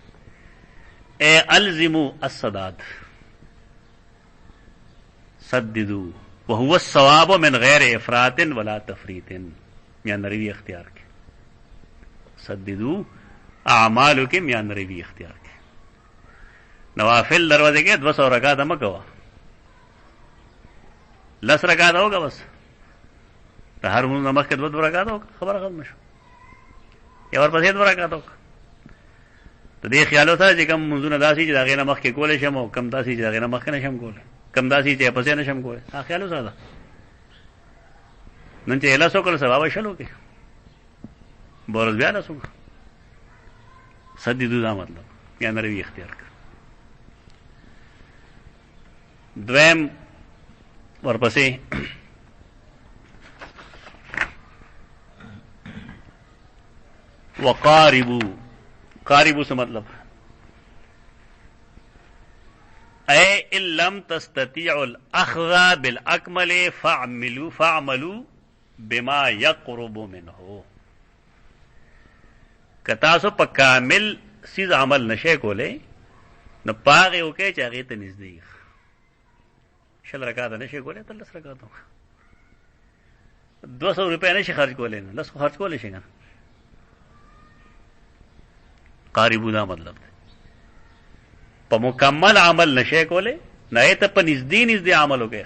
اے الزموا السداد سددوا وهو الصواب من غیر افراط ولا تفریط میاں نروی اختیار کے سددوا اعمال کے میاں نروی اختیار کے نوافل دروازے کے 200 رکعات مکہ ہوا 10 رکعات ہوگا بس ہر نماز کے 2 رکعات ہوگا خبر ختم شو یا اور پسې 2 رکعات ہوگا ته دې خیال وته چې کوم منځونه داسي چې داغه نمخ کې کولې شم او کم داسي چې داغه نمخ کې نشم کولې کم داسي چې پسې نشم کولې خیال وساته نن چې اله سو کول ثواب شلو کې بورز بیا نه سو سدیدو دا مطلب یا نروی اختیار کړ دویم ورپسې وقاربو قاربو سے مطلب اے ان لم تستطيعوا الاخذ بالاكمل فاعملوا بما يقرب منه کتا سو په کامل سیز عمل نشه کوله نو پاغه وکي چې هغه ته نږدې شل رکعات نشه کوله ته 10 رکعات 200 روپے نشه خرج کوله نو لس خرج کوله شي قاربو دا مطلب دی په مکمل عمل نشي کوله نه ته په نږدې عمل وکړي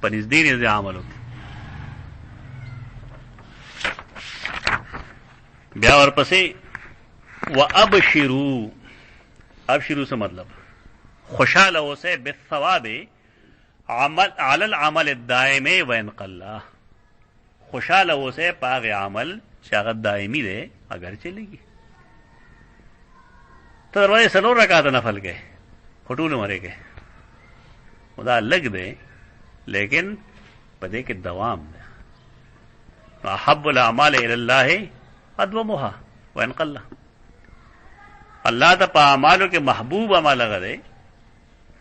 په نږدې عمل وکړي بیا ورپسې وابشروا ابشروا څه مطلب خوشاله اوسه بالثواب عمل على العمل الدائم وان قل خوشاله اوسه پاغه عمل چې هغه دائمي دی اگر چلےږي ته ورته سلور رکعات نفل کې خټول مره کې خدا لګ دی لیکن پدې کې دوام دی احب الاعمال الى الله ادومها وان قل الله ته په اعمالو کې محبوب عمل غره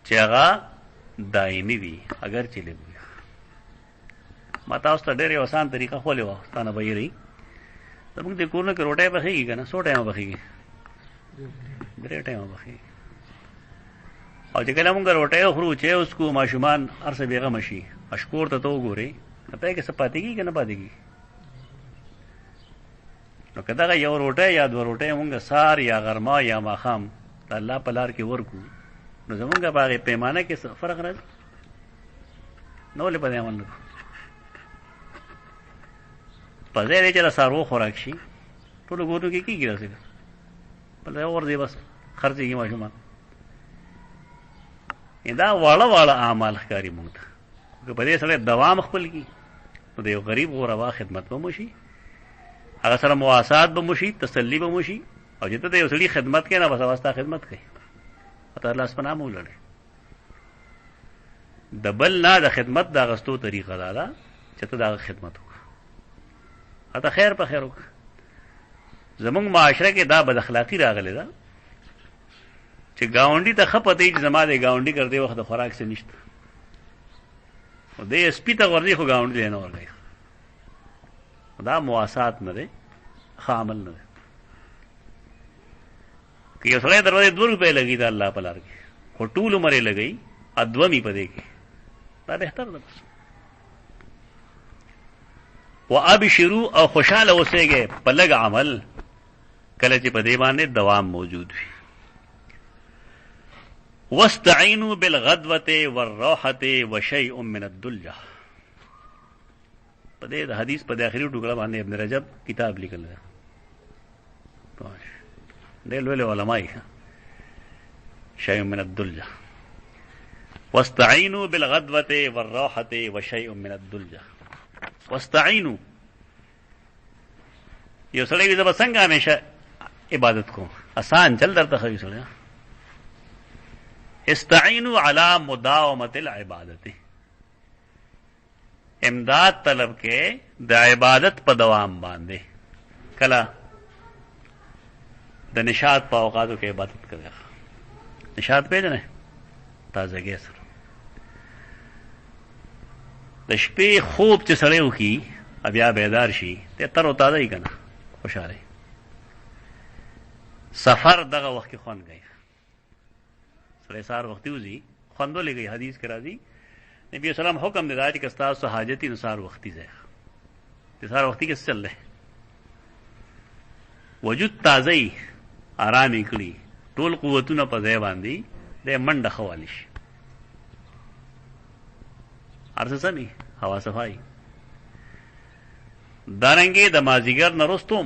چې هغه دایمي وي اگر چې لږ ما تاسو ته ډېر آسان طریقه خولې و ستانه به یې زموږ د کورنه کې روټۍ پخېږي که نه څو ټایمه پخېږي درې ټایمه پخېږي او چې کله مونږ روټۍ وخورو چې اوس کو ماشومان هر څه بېغمه شي اشکور ته وګورئ نو پای کې څه پاتې کېږي که نه پاتې کېږي نو که دغه یو روټۍ یا دوه روټۍ مونږ سار یا غرما یا ماښام د الله په لار کې ورکو نو زمونږ په هغې پیمانه کې څه فرق راځي نو ولې په دې عمل نه کوو په ځای دی چې د څاروو خوراک شي ټولو کورونو کې کېږي داسې بل ځای ورځي بس خرڅېږي ماشومان دا واړه واړه اعمال ښکاري مونږ ته که په دې سره دوام خپل کړي نو د یو غریب غوروا خدمت به مو شي هغه سره مواسات به مو شي تسلي به مو شي او چې ته د یو سړي خدمت کوې نه بس هغه ستا خدمت کوي او ته لاس پناه مو ولړې د بل نه د خدمت د اخیستو طریقه دا ده چې ته د هغه خدمت وکړه اته خیر په خیر وکړه زمونږ معاشره کې دا بد اخلاقي راغلی ده چې ګاونډي ته ښه پته وي چې زما د ګاونډي کردې وخت د خوراک څه نشته او دی سپي ته ورځي خو ګاونډي دی نه ورځي دا مواسات نه دی ښه عمل نه دی که یو سړی دروازې 2 روپۍ لګي د الله په لار کې خو ټول عمر یې لګوي ادومي په دې کې دا بهتر ده بس وابشروا او خوشاله اوسېږئ په لږ عمل کله چې په دې باندې دوام موجود وي واستعینوا بالغدوة والروحة وشیء من الدلجة په دې د حدیث په آخري ټوکړه باندې ابن رجب کتاب لیکل دی ډېر لوی علماء یې شیء من الدلجة واستعینوا بالغدوة والروحة وشیء من الدلجة واستعینوا یو سړی وي زه به څنګه همیشه عبادت کوم آسان چل درته ښه سړی استعینوا علی مداومت العبادت امداد طلب کې د عبادت په دوام باندې کله د نشاط په اوقاتو کې عبادت کوي نشاط پیژنئ تازګۍ سره د شپې خوب چې سړی وکړي بیا بیدار شي ته تر او تازه یې که نه خوشحاله سفر دغه وخت کې خوند کوي سړی سهار وختي وځي خوند ولګوي حدیث کې راځي نبی اسلام حکم دی دا چې که ستاسو حاجت وي نو سهار وختي ځئ د سهار وختي کې څه چل دی وجود تازه یي ارام یې کړي ټول قوتونه په ځای باندې دی منډه ښه والی شي هر څه سمي هوا صفایي دارنګې د مازدیګر نه وروستو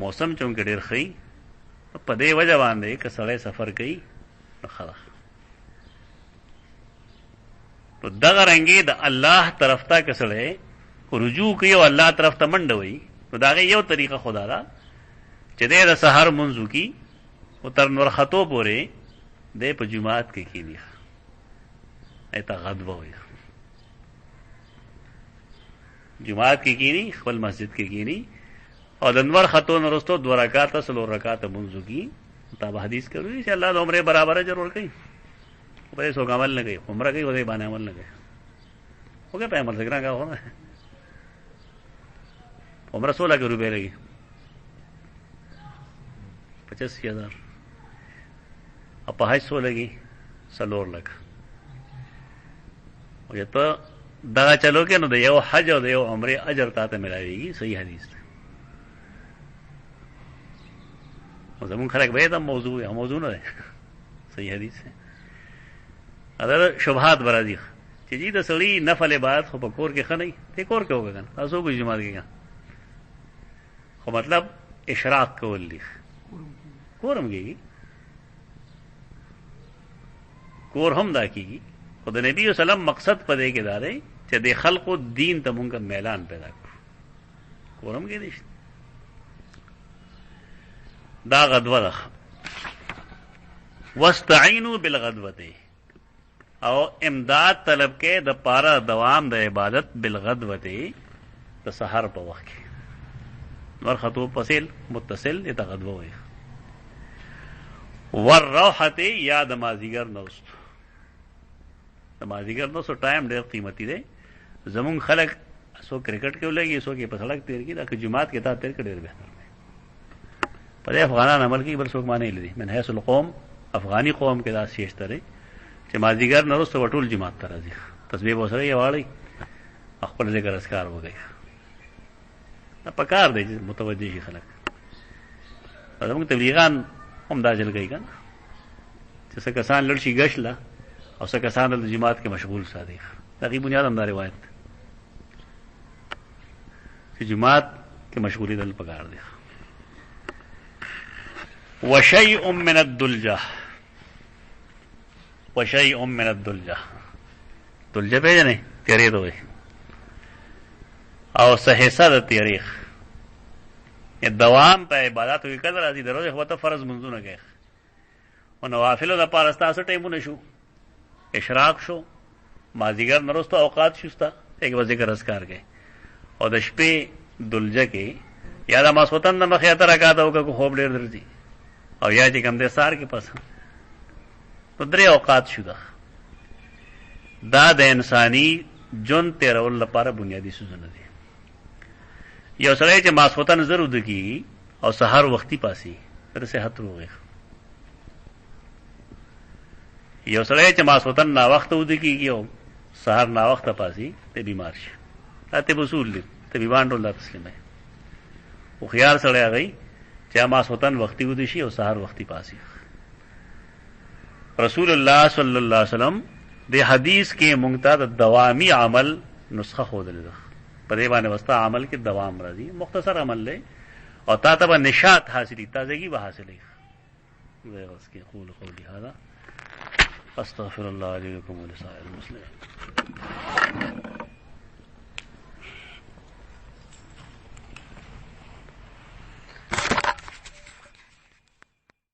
موسم چونکې ډېر ښه وي په دې وجه باندې که سړی سفر کوي نو ښه ده نو دغه رنګې د الله طرف ته که سړی رجوع کوي او الله طرف ته منډه وایي نو د هغې یو طریقه خو دا ده چې دی د سهار لمونځ وکړي خو تر نورختو پورې دی په جومات کې کښېني ای ته غدوه وایي جومات کې کښېني خپل مسجد کې کښېني او د نور خطو نه وروستو 2 رکعاته 4 رکعاته لمونځ وکړي تا به حدیث کې وایي چې الله د عمرې برابر اجر ورکوي په دې څوک عمل نه کوي عمره کوي په دې باندې عمل نه کوي وګوره په عمل څنګه هو نه عمره 16 لک روپۍ لګي 85,000 او په حج 100 لګي 4 لک او چې ته دغه چلو کې نو د یو حج او د یو عمرې اجر تا ته ملاویږي صحیح حدیث ده زمون خلق به دا موضوع ہے، موضوع نہ ہے صحیح حدیث ہے. اگر شبہات برازی چې جی د سړی نفل عبادت خو په کور کې ښه نه وي، دی کور کې وکړه کنه، تاسو کوئی جماعت کې خو مطلب اشراق کول دي، کور هم کېږي، کور هم دا کېږي. خو د نبی وسلم مقصد په دې کې دا دی چې د خلقو دین ته مونږ میلان پیدا کړو، کور هم کېدی شي. دا غدوه ده. واستعینوا بالغدوه، او امداد طلب کې د پاره دوام د عبادت بالغدوه د سحر په وخت کې. نور خطوب فصیل متصل د غدوه وي. والروحه یا د مازیګر نوست، د مازیګر نوست ټایم ډېر قیمتي دی. زمون خلک سو کرکټ کې ولګي، سو کې په سړک تیر کی، دا که جماعت کې تا تیر کې ډېر بهتر دی. په افغانان عمل کې بل څوک معنی لري. من حيث القوم افغاني قوم کې دا سیش ترې چې مازیګر نه وروسته ټول جماعت ته راځي، تسبیح به سره یې واړی، خپل ذکر اذکار وکړي. دا پکار دی چې متوجه شي خلک. زموږ تبلیغان هم دا چل کوي که نه، چې څه کسان لړ شي ګشت له، او څه کسان د جماعت کې مشغول ساتي. د هغې بنیاد هم دا روایت چې جماعت کې مشغولېدل پکار دی. وشیء من الدلجه، وشیء من الدلجه، دلجه پیژنې؟ تیرې ته وایي. او څه حصه د تاریخ دوام په عباداتو کې کله راځي. د روزې خو ته فرض منځونه کوي، او نوافلو دپاره ستاسو ټایمونه شو، اشراق شو، مازدیګر نه وروسته اوقات شو ستا، هغې به ذکر اذکار کوي. او د شپې دلجه کې یا د ماسخوتن د مخې اته رکاته وکړه که خوب ډېر درځي، او یا چې کوم دی سهار کې پس، نو درې اوقات شو. دا د انساني ژوند تېرولو لپاره بنیادي څیزونه دي. یو سړی چې ماسخوتن زر وده کېږي او سهار وختي پاسي، د صحت روغ. یو سړی چې ماسخوتن ناوخته وده کېږي او سهار ناوخته پاسي، ته بیمار شي. دا طب اصول دي، طبیبان ټول دا تسلیموي. هوښیار سړی هغه چې ماسخوتن وختي وده شي او سهار وختي پاسي. رسول الله صلی الله علیه وسلم د حدیث کې مونږ ته د دوامي عمل نسخه ښودلې ده. په دې باندې وستا عمل کې دوام راځي، مختصر عمل دی او تا ته به نشاط حاصلي، تازگی به حاصلي. بس کې قولي هذا استغفر الله لي ولكم ولسائر المسلمين.